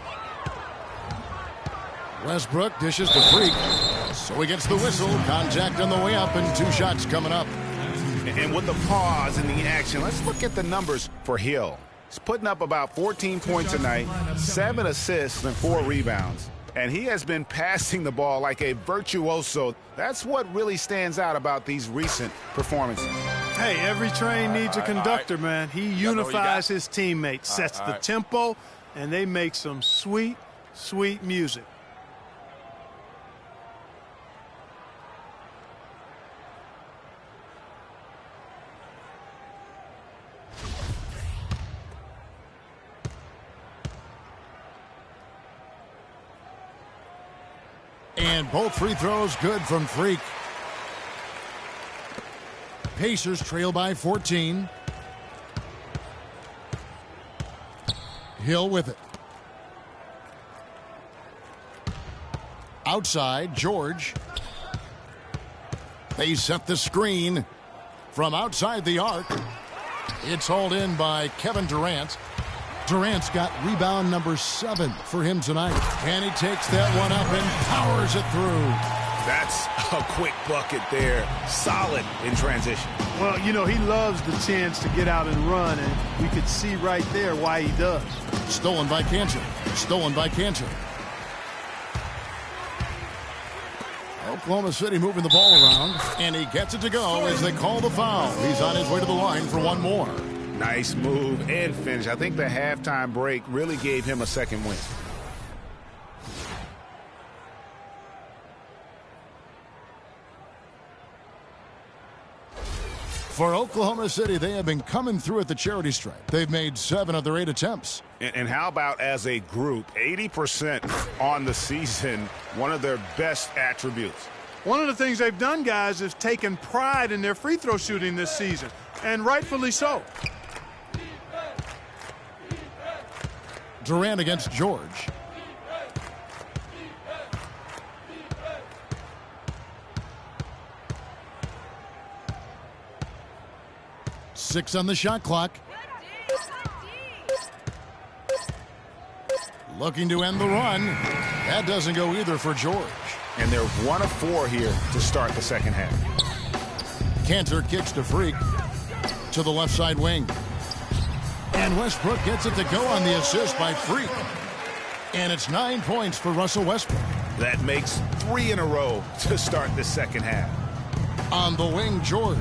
Westbrook dishes to Freak. So he gets the whistle. Contact on the way up and 2 shots coming up. And with the pause and the action, let's look at the numbers for Hill. He's putting up about 14 points a night, 7 assists and 4 rebounds. And he has been passing the ball like a virtuoso. That's what really stands out about these recent performances. Hey, every train needs a conductor, man. He unifies his teammates, sets the tempo, and they make some sweet, sweet music. And both free throws good from Freak. Pacers trail by 14. Hill with it. Outside, George. They set the screen from outside the arc. It's hauled in by Kevin Durant. Durant's got rebound number 7 for him tonight. And he takes that one up and powers it through. That's a quick bucket there. Solid in transition. Well, you know, he loves the chance to get out and run, and we could see right there why he does. Stolen by Cantor. Stolen by Cantor. Oklahoma City moving the ball around, and he gets it to go as they call the foul. He's on his way to the line for one more. Nice move and finish. I think the halftime break really gave him a second win. For Oklahoma City, they have been coming through at the charity stripe. They've made 7 of their 8 attempts. And how about as a group, 80% on the season, one of their best attributes. One of the things they've done, guys, is taken pride in their free throw shooting this season, and rightfully so. Durant against George. Six on the shot clock. Looking to end the run. That doesn't go either for George. And they're 1 of 4 here to start the second half. Cantor kicks to Freak to the left side wing. And Westbrook gets it to go on the assist by Freak. And it's 9 points for Russell Westbrook. That makes 3 in a row to start the second half. On the wing, George.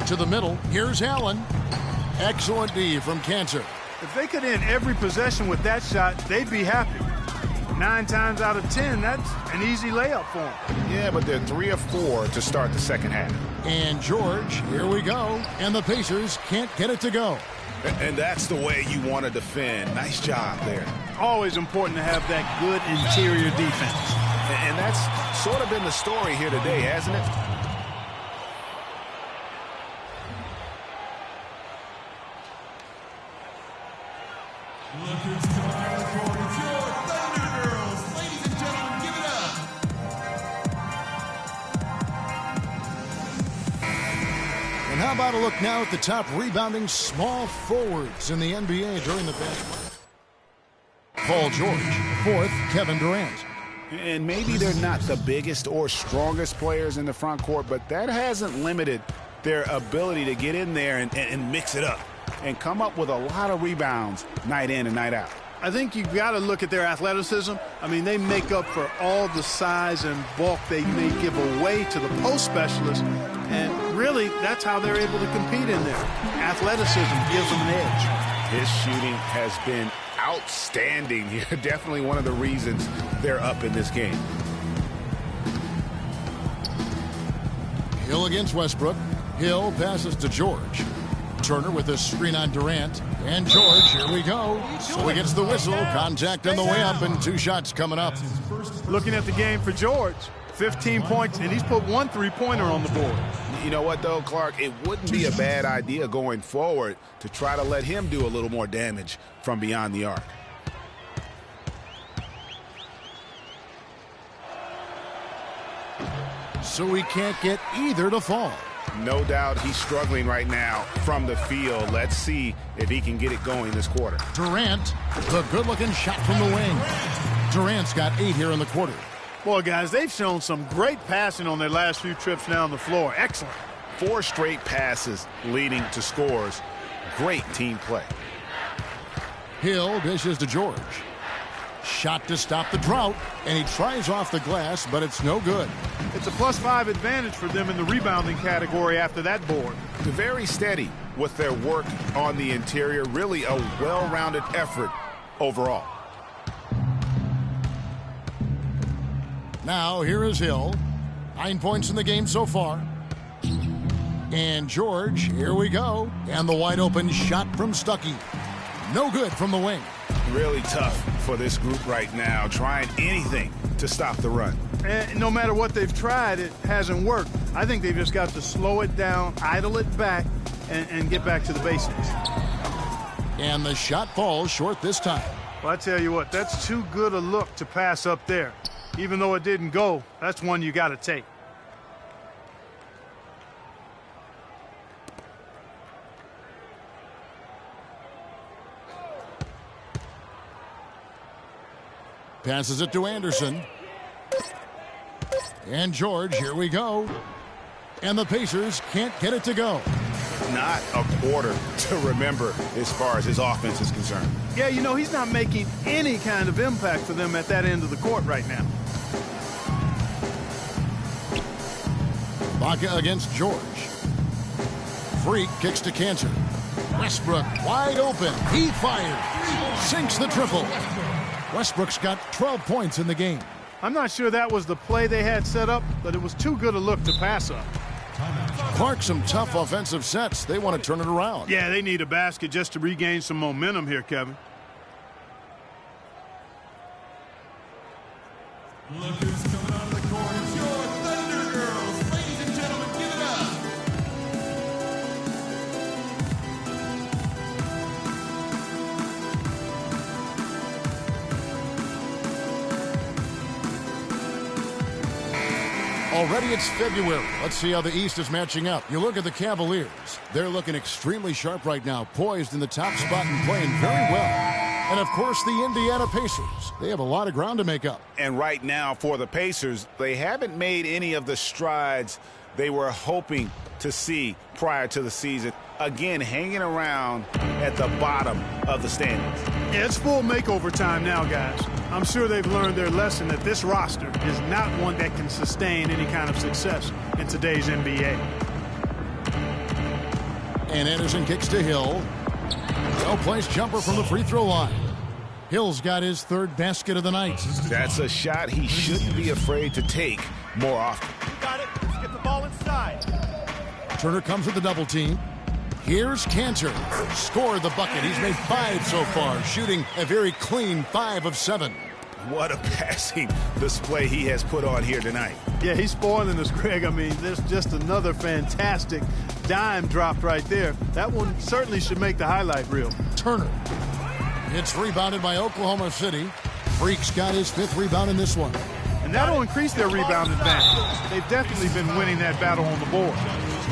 To the middle, here's Allen. Excellent D from Cantor. If they could end every possession with that shot, they'd be happy. 9 times out of 10, that's an easy layup for them. Yeah, but they're 3 of 4 to start the second half. And George, here we go. And the Pacers can't get it to go. And that's the way you want to defend. Nice job there. Always important to have that good interior defense. And that's sort of been the story here today, hasn't it? And how about a look now at the top rebounding small forwards in the NBA during the past? Paul George, 4th, Kevin Durant. And maybe they're not the biggest or strongest players in the front court, but that hasn't limited their ability to get in there and mix it up and come up with a lot of rebounds night in and night out. I think you've got to look at their athleticism. I mean, they make up for all the size and bulk they may give away to the post specialists. And really, that's how they're able to compete in there. Athleticism gives them an edge. His shooting has been outstanding here. Definitely one of the reasons they're up in this game. Hill against Westbrook. Hill passes to George. Turner with a screen on Durant. And George, here we go. So he gets the whistle. Contact on the way up and 2 shots coming up. Looking at the game for George, 15 points, and he's put 1 3-pointer on the board. You know what, though, Clark? It wouldn't be a bad idea going forward to try to let him do a little more damage from beyond the arc. So he can't get either to fall. No doubt he's struggling right now from the field. Let's see if he can get it going this quarter. Durant, the good-looking shot from the wing. Durant's got 8 here in the quarter. Boy, guys, they've shown some great passing on their last few trips down the floor. Excellent. 4 straight passes leading to scores. Great team play. Hill dishes to George. Shot to stop the drought, and he tries off the glass, but it's no good. It's a +5 advantage for them in the rebounding category after that board. They're very steady with their work on the interior. Really a well-rounded effort overall. Now here is Hill. 9 points in the game so far. And George, here we go. And the wide open shot from Stuckey. No good from the wing. Really tough for this group right now, trying anything to stop the run. And no matter what they've tried, it hasn't worked. I think they've just got to slow it down, idle it back, and get back to the basics. And the shot falls short this time. Well, I tell you what, that's too good a look to pass up there. Even though it didn't go, that's one you got to take. Passes it to Anderson. And George, here we go. And the Pacers can't get it to go. Not a quarter to remember as far as his offense is concerned. Yeah, you know, he's not making any kind of impact for them at that end of the court right now. Baca against George. Freak kicks to Cantor. Westbrook wide open. He fires. Sinks the triple. Westbrook's got 12 points in the game. I'm not sure that was the play they had set up, but it was too good a look to pass up. Clark, some tough offensive sets. They want to turn it around. Yeah, they need a basket just to regain some momentum here, Kevin. Look who's coming out of the court. It's your Thunder Girls. Ladies and gentlemen, give it up. Already it's February. Let's see how the East is matching up. You look at the Cavaliers. They're looking extremely sharp right now, poised in the top spot and playing very well. And, of course, the Indiana Pacers. They have a lot of ground to make up. And right now for the Pacers, they haven't made any of the strides they were hoping to see prior to the season. Again, hanging around at the bottom of the standings. Yeah, it's full makeover time now, guys. I'm sure they've learned their lesson that this roster is not one that can sustain any kind of success in today's NBA. And Anderson kicks to Hill. Well-placed jumper from the free throw line. Hill's got his 3rd basket of the night. That's a shot he shouldn't be afraid to take more often. You got it. Let's get the ball inside. Turner comes with the double team. Here's Cantor. Scored the bucket. He's made 5 so far, shooting a very clean 5 of 7. What a passing display he has put on here tonight. Yeah, he's spoiling us, Greg. I mean, there's just another fantastic dime dropped right there. That one certainly should make the highlight reel. Turner. It's rebounded by Oklahoma City. Freak's got his 5th rebound in this one. And that'll increase their rebound advantage. They've definitely been winning that battle on the board.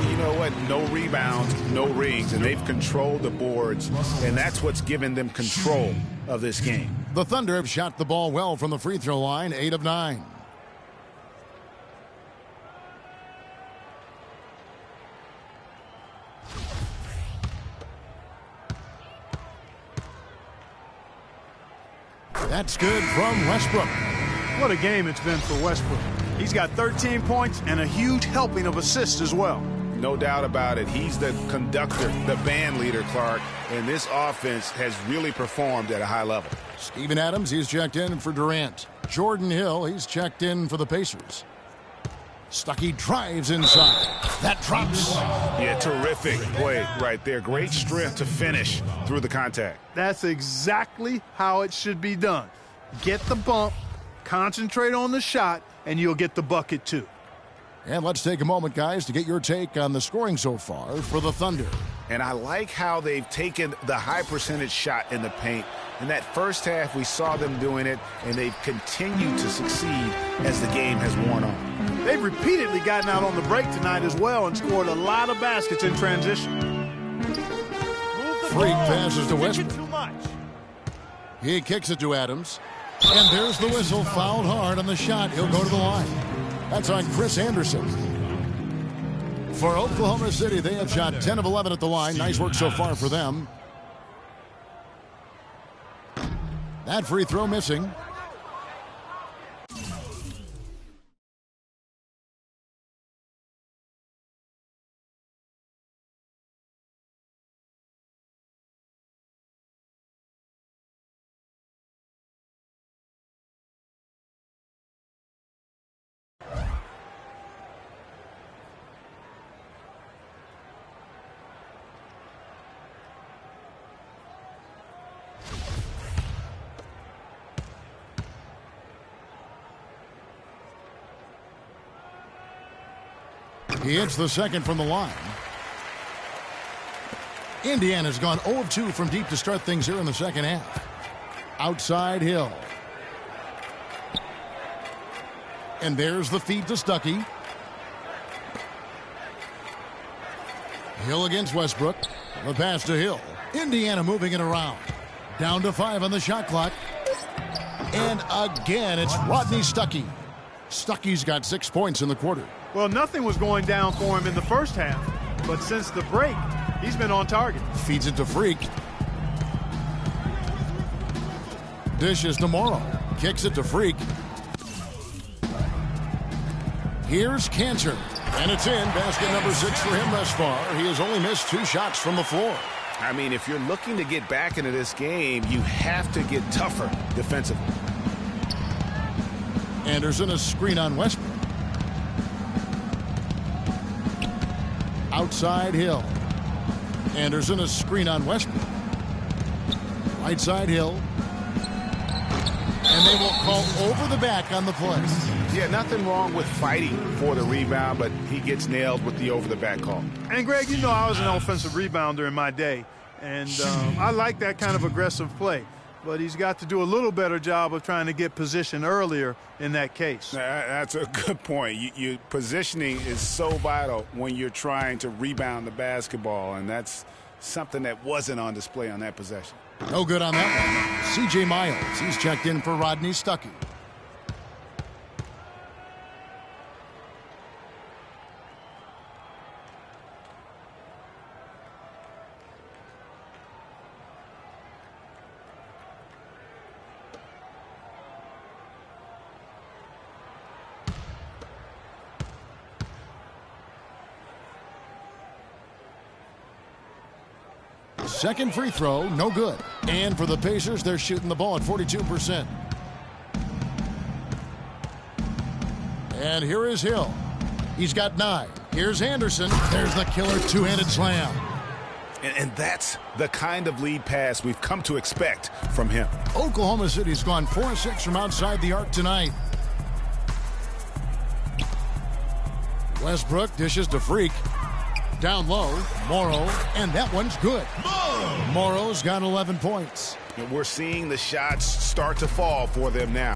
You know what? No rebounds, no rings, and they've controlled the boards, and that's what's given them control of this game. The Thunder have shot the ball well from the free throw line, 8 of 9. That's good from Westbrook. What a game it's been for Westbrook. He's got 13 points and a huge helping of assists as well. No doubt about it. He's the conductor, the band leader, Clark, and this offense has really performed at a high level. Steven Adams, he's checked in for Durant. Jordan Hill, he's checked in for the Pacers. Stuckey drives inside. That drops. Yeah, terrific play right there. Great strength to finish through the contact. That's exactly how it should be done. Get the bump, concentrate on the shot, and you'll get the bucket too. And let's take a moment, guys, to get your take on the scoring so far for the Thunder. And I like how they've taken the high percentage shot in the paint. In that first half, we saw them doing it, and they've continued to succeed as the game has worn on. They've repeatedly gotten out on the break tonight as well and scored a lot of baskets in transition. Freak passes to Westbrook. He kicks it to Adams. And there's the whistle. Fouled hard on the shot. He'll go to the line. That's on Chris Anderson. For Oklahoma City, they have shot 10 of 11 at the line. Nice work so far for them. That free throw missing. He hits the second from the line. Indiana's gone 0 of 2 from deep to start things here in the second half. Outside Hill. And there's the feed to Stuckey. Hill against Westbrook. The pass to Hill. Indiana moving it around. Down to 5 on the shot clock. And again, it's Rodney Stuckey. Stuckey's got 6 points in the quarter. Well, nothing was going down for him in the first half, but since the break, he's been on target. Feeds it to Freak. Dishes to Morrow. Kicks it to Freak. Here's Cantor. And it's in. Basket number 6 for him thus far. He has only missed 2 shots from the floor. I mean, if you're looking to get back into this game, you have to get tougher defensively. Anderson, a screen on Westbrook. Outside Hill. Anderson, a screen on Westbrook. Right side Hill. And they will call over the back on the play. Yeah, nothing wrong with fighting for the rebound, but he gets nailed with the over-the-back call. And, Greg, you know I was an offensive rebounder in my day, and I like that kind of aggressive play. But he's got to do a little better job of trying to get position earlier in that case. That's a good point. Positioning is so vital when you're trying to rebound the basketball, and that's something that wasn't on display on that possession. No good on that one. C.J. Miles, he's checked in for Rodney Stuckey. Second free throw, no good. And for the Pacers, they're shooting the ball at 42%. And here is Hill. He's got 9. Here's Anderson. There's the killer two-handed slam. And that's the kind of lead pass we've come to expect from him. Oklahoma City's gone 4-6 from outside the arc tonight. Westbrook dishes to Freak. Down low, Morrow, and that one's good. Morrow's got 11 points. And we're seeing the shots start to fall for them now.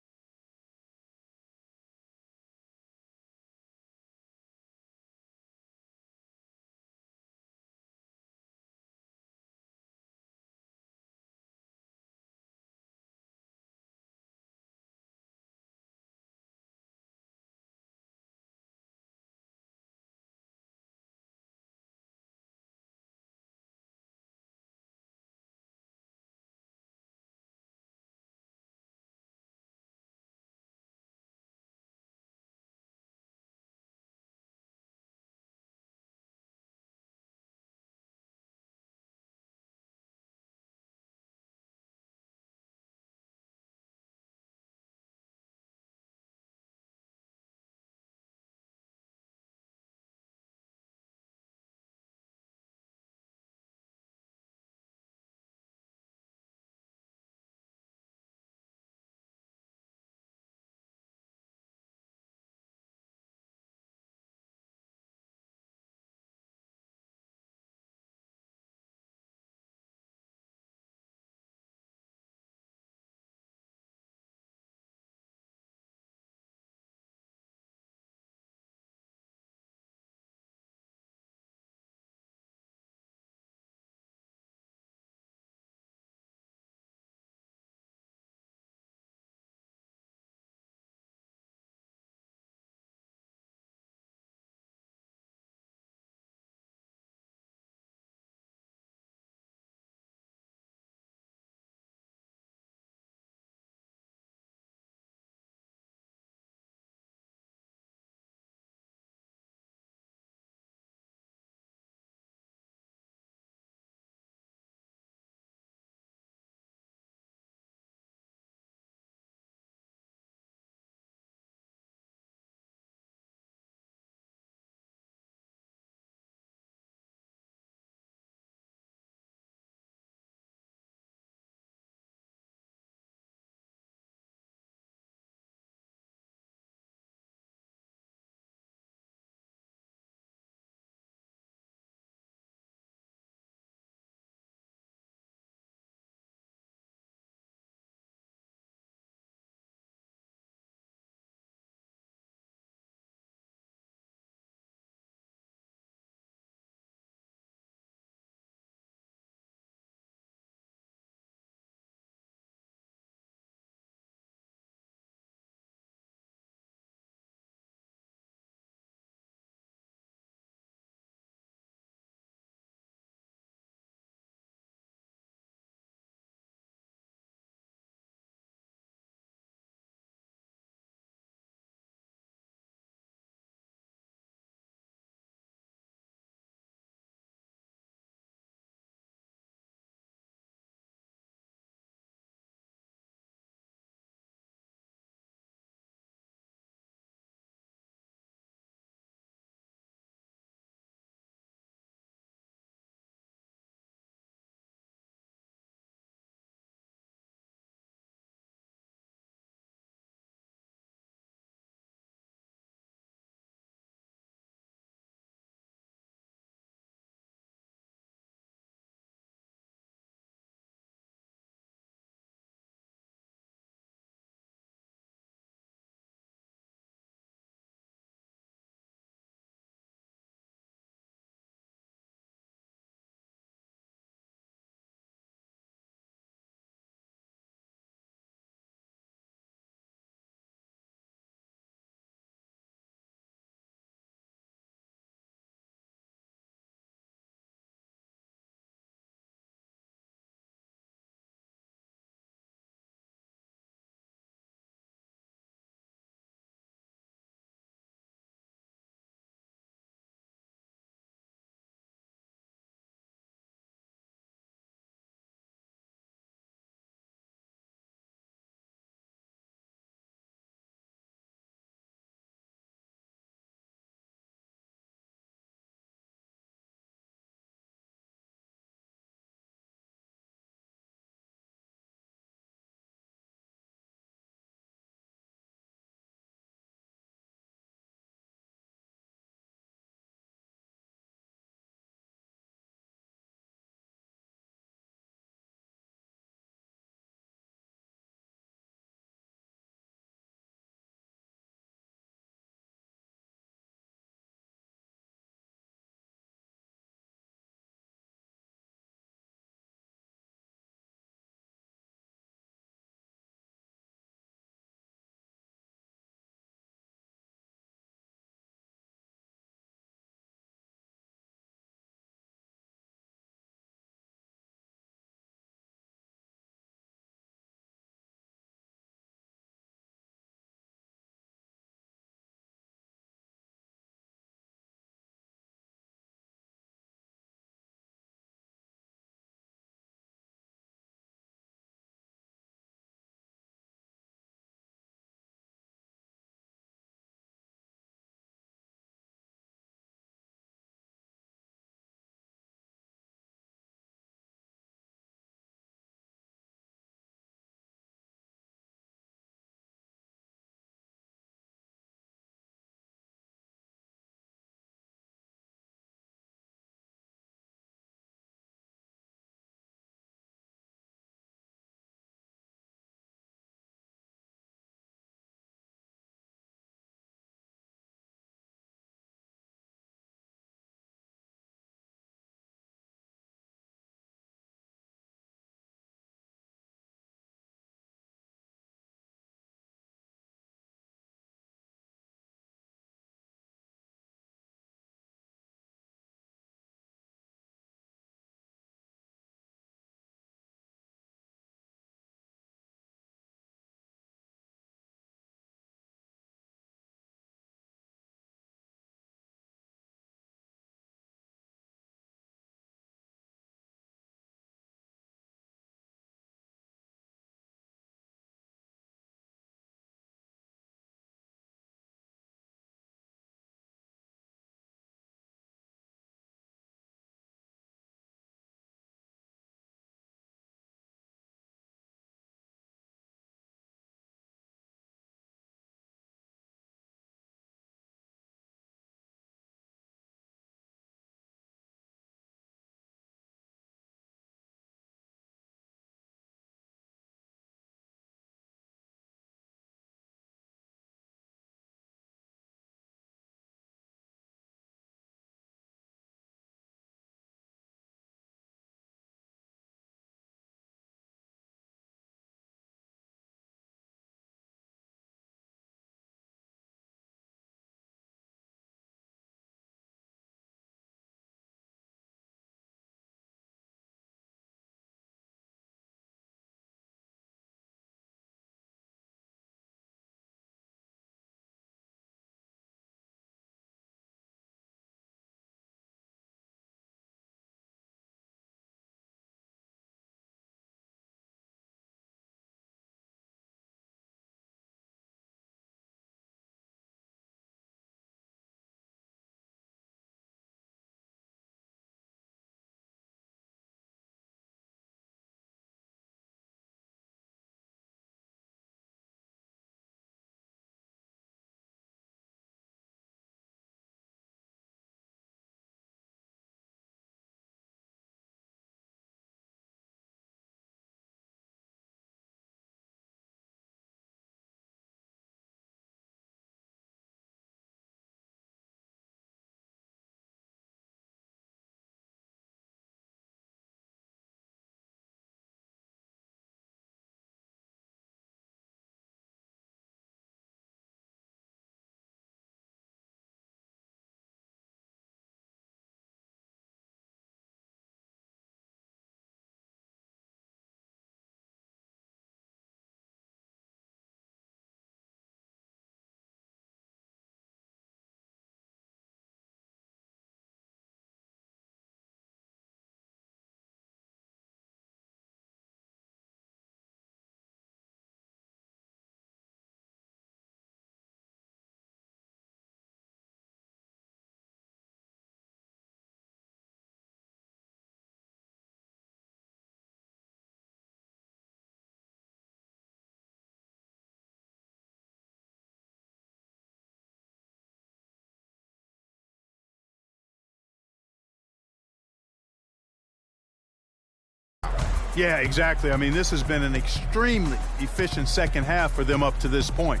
Yeah, exactly. I mean, this has been an extremely efficient second half for them up to this point.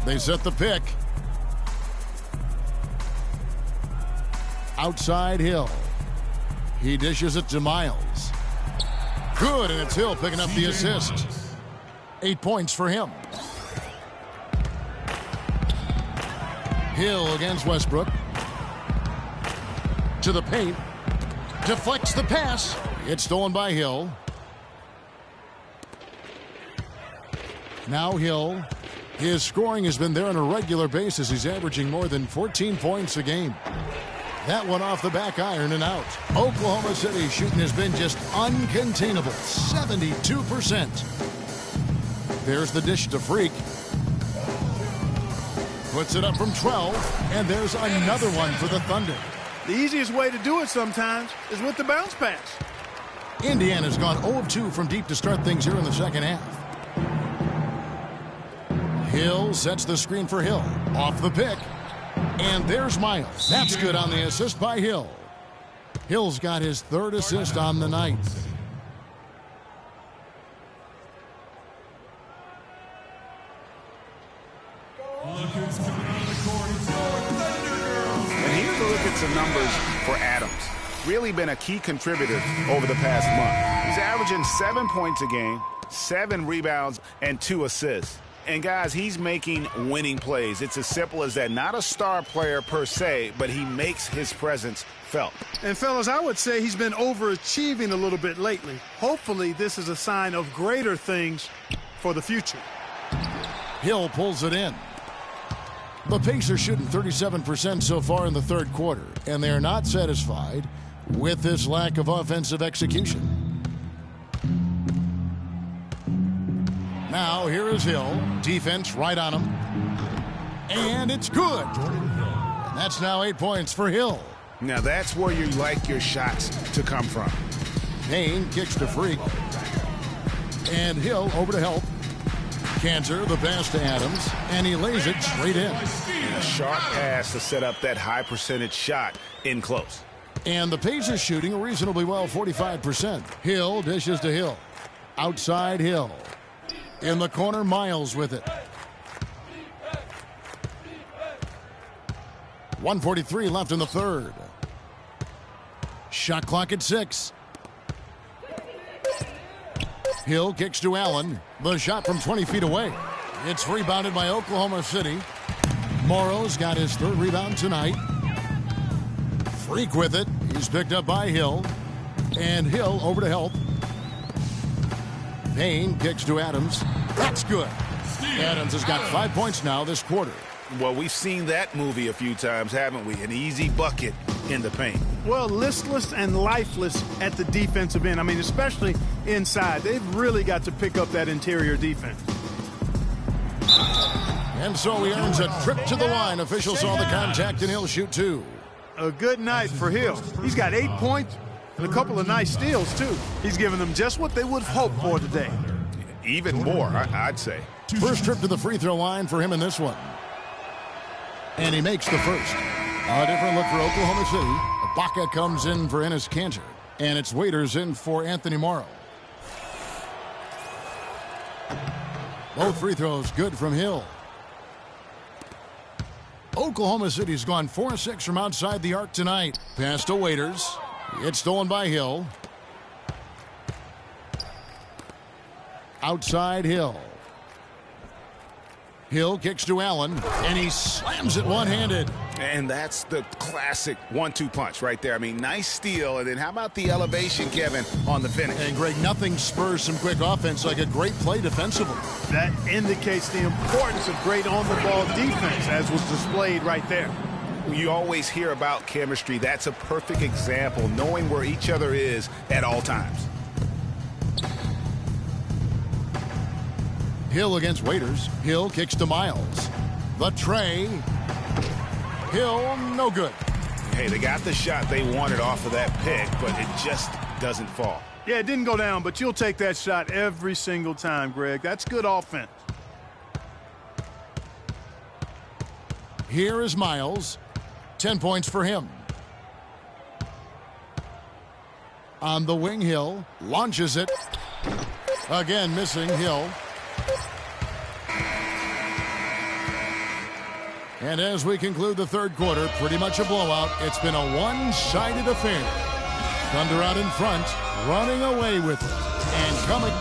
They set the pick. Outside Hill. He dishes it to Miles. Good, and it's Hill picking up the assist. 8 points for him. Hill against Westbrook. To the paint. Deflects the pass. It's stolen by Hill. Now Hill. His scoring has been there on a regular basis. He's averaging more than 14 points a game. That one off the back iron and out. Oklahoma City shooting has been just uncontainable. 72%. There's the dish to Freak. Puts it up from 12. And there's another one for the Thunder. The easiest way to do it sometimes is with the bounce pass. Indiana's gone 0 of 2 from deep to start things here in the second half. Hill sets the screen for Hill. Off the pick. And there's Miles. That's good on the assist by Hill. Hill's got his third assist on the night. And here's a look at some numbers for Adams. Really been a key contributor over the past month. He's averaging 7 points a game, 7 rebounds, and 2 assists. And, guys, he's making winning plays. It's as simple as that. Not a star player per se, but he makes his presence felt. And, fellas, I would say he's been overachieving a little bit lately. Hopefully this is a sign of greater things for the future. Hill pulls it in. The Pacers shooting 37% so far in the third quarter, and they're not satisfied with this lack of offensive execution. Now, here is Hill. Defense right on him. And it's good. And that's now 8 points for Hill. Now, that's where you like your shots to come from. Payne kicks to Freak. And Hill over to help. Cantor, the pass to Adams. And he lays it straight in. A sharp pass to set up that high percentage shot in close. And the Pacers shooting reasonably well, 45%. Hill dishes to Hill. Outside Hill. In the corner, Miles with it. 1:43 left in the third. Shot clock at 6. Hill kicks to Allen. The shot from 20 feet away. It's rebounded by Oklahoma City. Morrow's got his third rebound tonight. Freak with it. He's picked up by Hill. And Hill over to help. Payne kicks to Adams. That's good. Adams has got 5 points now this quarter. Well, we've seen that movie a few times, haven't we? An easy bucket in the paint. Well, listless and lifeless at the defensive end. I mean, especially inside. They've really got to pick up that interior defense. And so he earns a trip to the line. Officials saw the contact, and he'll shoot 2. A good night for Hill. He's got 8 points. And a couple of nice steals, too. He's giving them just what they would have hoped for today. Even more, I'd say. First trip to the free throw line for him in this one. And he makes the first. A different look for Oklahoma City. Ibaka comes in for Enes Kanter. And it's Waiters in for Anthony Morrow. Both free throws good from Hill. Oklahoma City's gone 4-6 from outside the arc tonight. Pass to Waiters. It's stolen by Hill. Outside Hill. Hill kicks to Allen, and he slams it one-handed. And that's the classic 1-2 punch right there. I mean, nice steal, and then how about the elevation, Kevin, on the finish? And, Greg, nothing spurs some quick offense like a great play defensively. That indicates the importance of great on-the-ball defense, as was displayed right there. You always hear about chemistry. That's a perfect example, knowing where each other is at all times. Hill against Waiters. Hill kicks to Miles. The tray. Hill, no good. Hey, they got the shot they wanted off of that pick, but it just doesn't fall. Yeah, it didn't go down, but you'll take that shot every single time, Greg. That's good offense. Here is Miles. 10 points for him. On the wing, Hill launches it. Again, missing Hill. And as we conclude the third quarter, pretty much a blowout. It's been a one-sided affair. Thunder out in front, running away with it. And coming.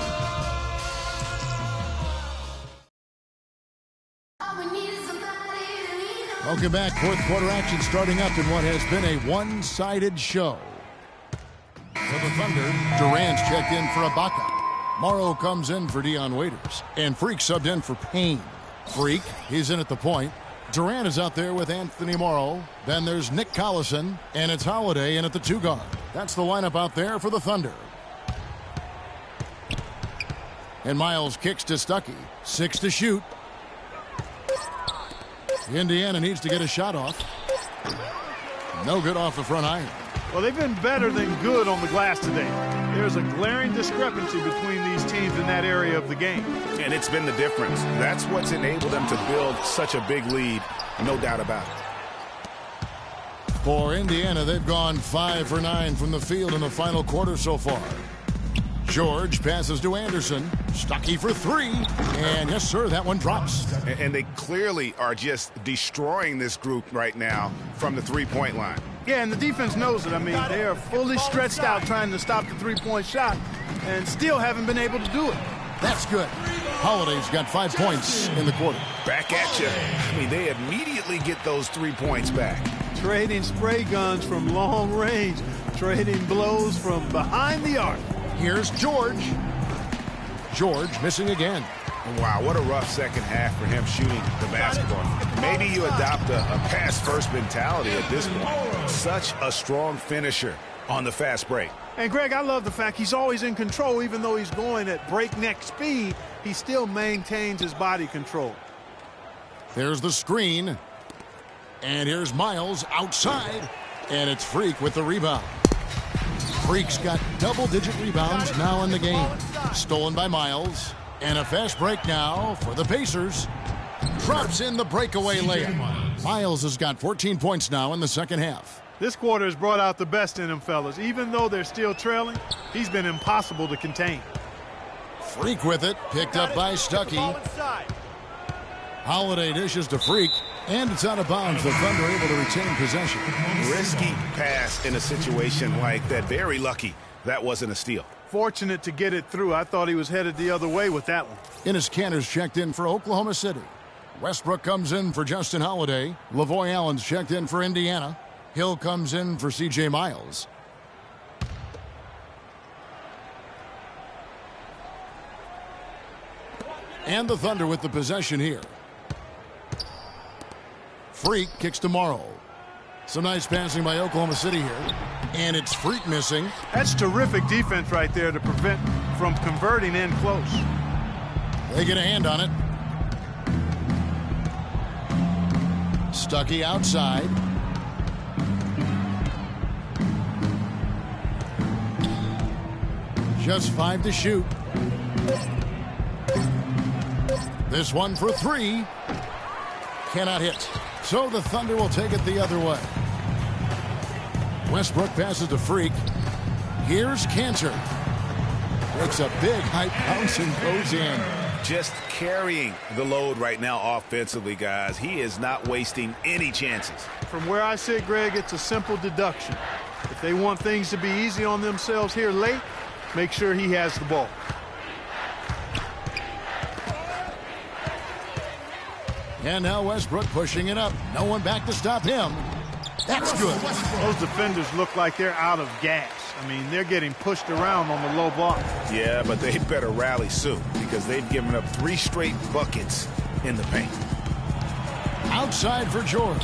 Welcome back. Fourth quarter action starting up in what has been a one-sided show. For the Thunder, Durant's checked in for Ibaka. Morrow comes in for Dion Waiters. And Freak subbed in for Payne. Freak, he's in at the point. Durant is out there with Anthony Morrow. Then there's Nick Collison. And it's Holiday in at the 2 guard. That's the lineup out there for the Thunder. And Miles kicks to Stuckey. 6 to shoot. Indiana needs to get a shot off. No good off the front iron. Well, they've been better than good on the glass today. There's a glaring discrepancy between these teams in that area of the game. And it's been the difference. That's what's enabled them to build such a big lead, no doubt about it. For Indiana, they've gone 5 for 9 from the field in the final quarter so far. George passes to Anderson. Stuckey for 3. And yes, sir, that one drops. And they clearly are just destroying this group right now from the three-point line. Yeah, and the defense knows it. I mean, they are fully stretched out trying to stop the three-point shot and still haven't been able to do it. That's good. Holiday's got 5 points in the quarter. Back at you. I mean, they immediately get those 3 points back. Trading spray guns from long range. Trading blows from behind the arc. Here's George. George missing again. Wow, what a rough second half for him shooting the basketball. Maybe you adopt a pass-first mentality at this point. Such a strong finisher on the fast break. And, Greg, I love the fact he's always in control. Even though he's going at breakneck speed, he still maintains his body control. There's the screen. And here's Miles outside. And it's Freak with the rebound. Freak's got double-digit rebounds now in the game. Stolen by Miles. And a fast break now for the Pacers. Drops in the breakaway layup. Miles has got 14 points now in the second half. This quarter has brought out the best in them, fellas. Even though they're still trailing, he's been impossible to contain. Freak with it. Picked up by Stuckey. Holiday dishes to Freak. And it's out of bounds. The Thunder able to retain possession. Risky pass in a situation like that. Very lucky that wasn't a steal. Fortunate to get it through. I thought he was headed the other way with that one. Enes Kanter's checked in for Oklahoma City. Westbrook comes in for Justin Holiday. Lavoy Allen's checked in for Indiana. Hill comes in for C.J. Miles. And the Thunder with the possession here. Freak kicks to Morrow. Some nice passing by Oklahoma City here. And it's Freak missing. That's terrific defense right there to prevent from converting in close. They get a hand on it. Stuckey outside. Just 5 to shoot. This one for 3. Cannot hit. So the Thunder will take it the other way. Westbrook passes to Freak. Here's Kanter. Makes a big high bounce and goes in. Just carrying the load right now offensively, guys. He is not wasting any chances. From where I sit, Greg, it's a simple deduction. If they want things to be easy on themselves here late, make sure he has the ball. And now Westbrook pushing it up. No one back to stop him. That's good. Those defenders look like they're out of gas. I mean, they're getting pushed around on the low block. Yeah, but they better rally soon because they've given up 3 straight buckets in the paint. Outside for George.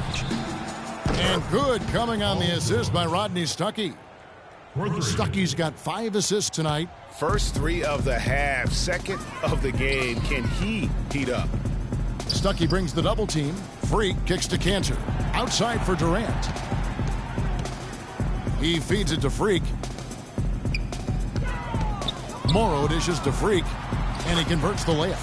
And good coming on the assist by Rodney Stuckey. Stuckey's got 5 assists tonight. First 3 of the half, second of the game. Can he heat up? Stuckey brings the double team. Freak kicks to Kanter. Outside for Durant. He feeds it to Freak. Morrow dishes to Freak. And he converts the layup.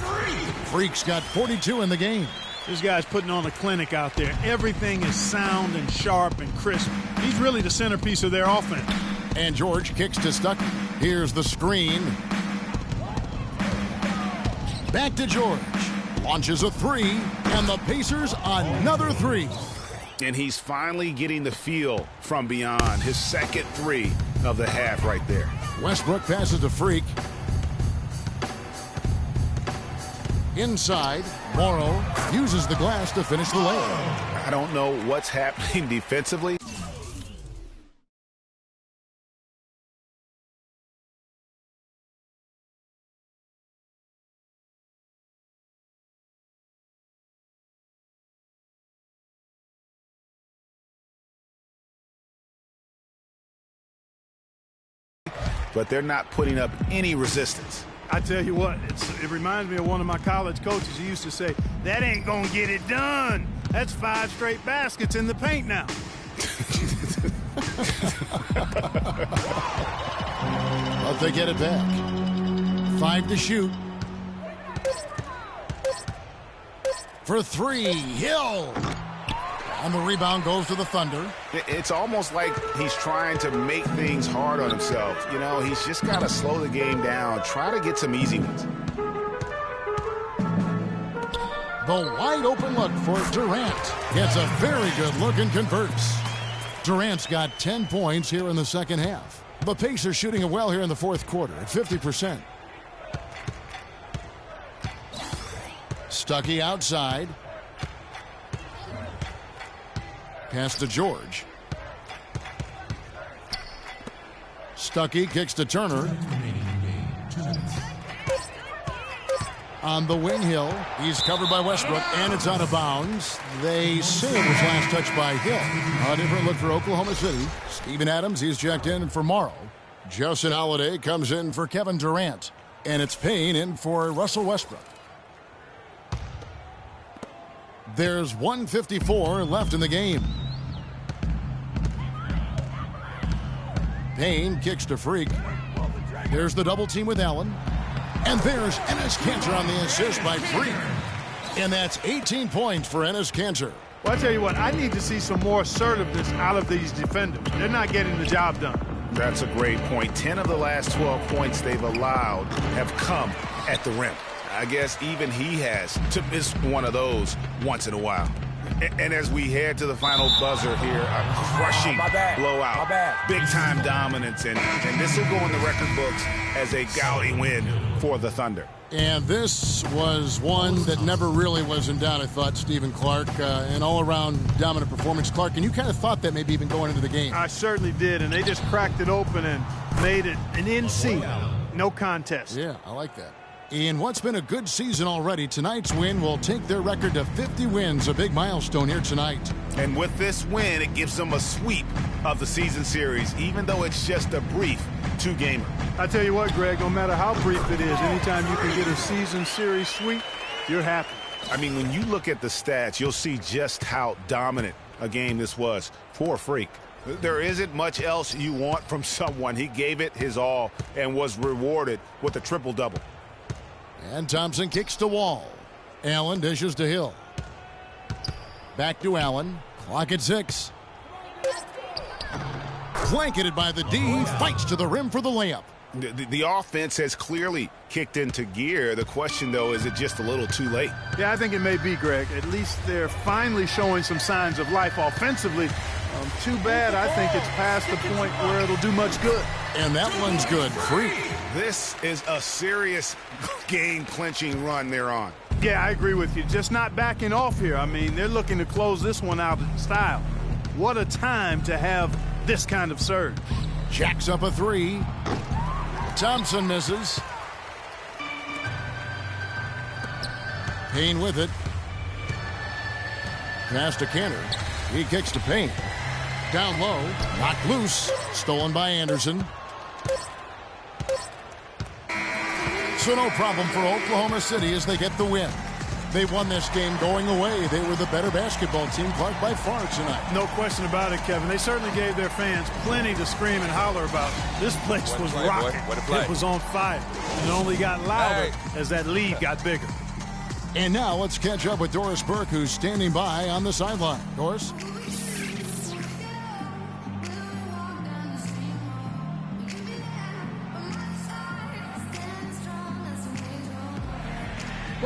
Freak's got 42 in the game. This guy's putting on a clinic out there. Everything is sound and sharp and crisp. He's really the centerpiece of their offense. And George kicks to Stuckey. Here's the screen. Back to George. Launches a three, and the Pacers another three. And he's finally getting the feel from beyond. His second three of the half right there. Westbrook passes to Freak. Inside, Morrow uses the glass to finish the layup. I don't know what's happening defensively. But they're not putting up any resistance. I tell you what, it reminds me of one of my college coaches. He used to say, that ain't gonna get it done. That's 5 straight baskets in the paint now. But they get it back. 5 to shoot. For 3, Hill. And the rebound goes to the Thunder. It's almost like he's trying to make things hard on himself. You know, he's just got to slow the game down, try to get some easy ones. The wide open look for Durant. Gets a very good look and converts. Durant's got 10 points here in the second half. The Pacers shooting it well here in the fourth quarter at 50%. Stuckey outside. Pass to George. Stuckey kicks to Turner. On the wing, Hill. He's covered by Westbrook, and it's out of bounds. They say it was last touched by Hill. A different look for Oklahoma City. Steven Adams, he's checked in for Morrow. Justin Holiday comes in for Kevin Durant. And it's Payne in for Russell Westbrook. There's 1:54 left in the game. Payne kicks to Freak. There's the double team with Allen. And there's Enes Kanter on the assist by Freak. And that's 18 points for Enes Kanter. Well, I tell you what, I need to see some more assertiveness out of these defenders. They're not getting the job done. That's a great point. 10 of the last 12 points they've allowed have come at the rim. I guess even he has to miss one of those once in a while. And as we head to the final buzzer here, a crushing blowout, big-time dominance, and this will go in the record books as a gaudy win for the Thunder. And this was one that never really was in doubt, I thought, Stephen Clark. An all-around dominant performance. Clark, and you kind of thought that maybe even going into the game. I certainly did, and they just cracked it open and made it an NC. No contest. Yeah, I like that. In what's been a good season already, tonight's win will take their record to 50 wins, a big milestone here tonight. And with this win, it gives them a sweep of the season series, even though it's just a brief 2-gamer. I tell you what, Greg, no matter how brief it is, anytime you can get a season series sweep, you're happy. I mean, when you look at the stats, you'll see just how dominant a game this was for Freak. There isn't much else you want from someone. He gave it his all and was rewarded with a triple-double. And Thompson kicks to Wall. Allen dishes to Hill. Back to Allen. Clock at 6. Blanketed by the D. Fights to the rim for the layup. The offense has clearly kicked into gear. The question, though, is it just a little too late? Yeah, I think it may be, Greg. At least they're finally showing some signs of life offensively. Too bad I think it's past the point where it'll do much good. And that one's good. Free. This is a serious game-clinching run they're on. Yeah, I agree with you. Just not backing off here. I mean, they're looking to close this one out in style. What a time to have this kind of surge. Jacks up a 3. Thompson misses. Payne with it. Pass to Kanter. He kicks to Payne. Down low. Knocked loose. Stolen by Anderson. So no problem for Oklahoma City as they get the win. They won this game going away. They were the better basketball team, Clark, by far tonight. No question about it, Kevin. They certainly gave their fans plenty to scream and holler about. This place was rocking. It was on fire. And it only got louder as that lead got bigger. And now let's catch up with Doris Burke, who's standing by on the sideline. Doris?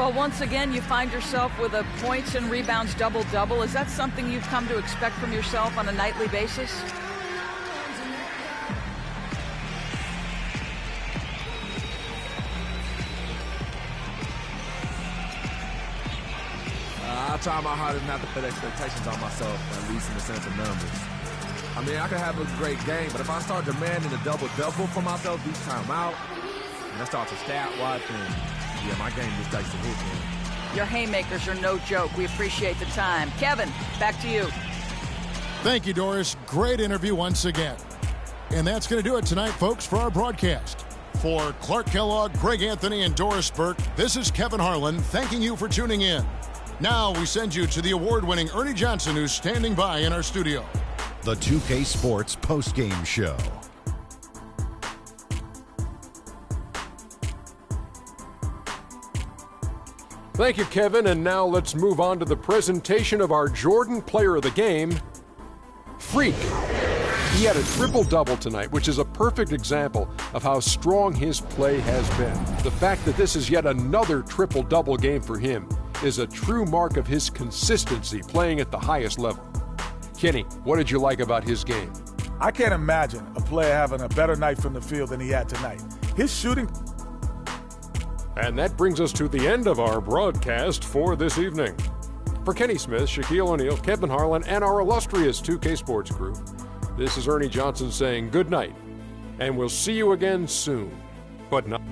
Well, once again, you find yourself with a points and rebounds double-double. Is that something you've come to expect from yourself on a nightly basis? I try my hardest not to put expectations on myself, at least in the sense of numbers. I mean, I can have a great game, but if I start demanding a double-double for myself each time out, and I start to stat watch, and yeah, my game just takes a hit, man. Your haymakers are no joke. We appreciate the time. Kevin, back to you. Thank you, Doris. Great interview once again. And that's going to do it tonight, folks, for our broadcast. For Clark Kellogg, Greg Anthony, and Doris Burke, this is Kevin Harlan thanking you for tuning in. Now we send you to the award-winning Ernie Johnson, who's standing by in our studio. The 2K Sports postgame show. Thank you, Kevin. And now let's move on to the presentation of our Jordan Player of the Game, Freak. He had a triple-double tonight, which is a perfect example of how strong his play has been. The fact that this is yet another triple-double game for him is a true mark of his consistency playing at the highest level. Kenny, what did you like about his game? I can't imagine a player having a better night from the field than he had tonight. His shooting... And that brings us to the end of our broadcast for this evening. For Kenny Smith, Shaquille O'Neal, Kevin Harlan, and our illustrious 2K Sports crew, this is Ernie Johnson saying good night, and we'll see you again soon, but not...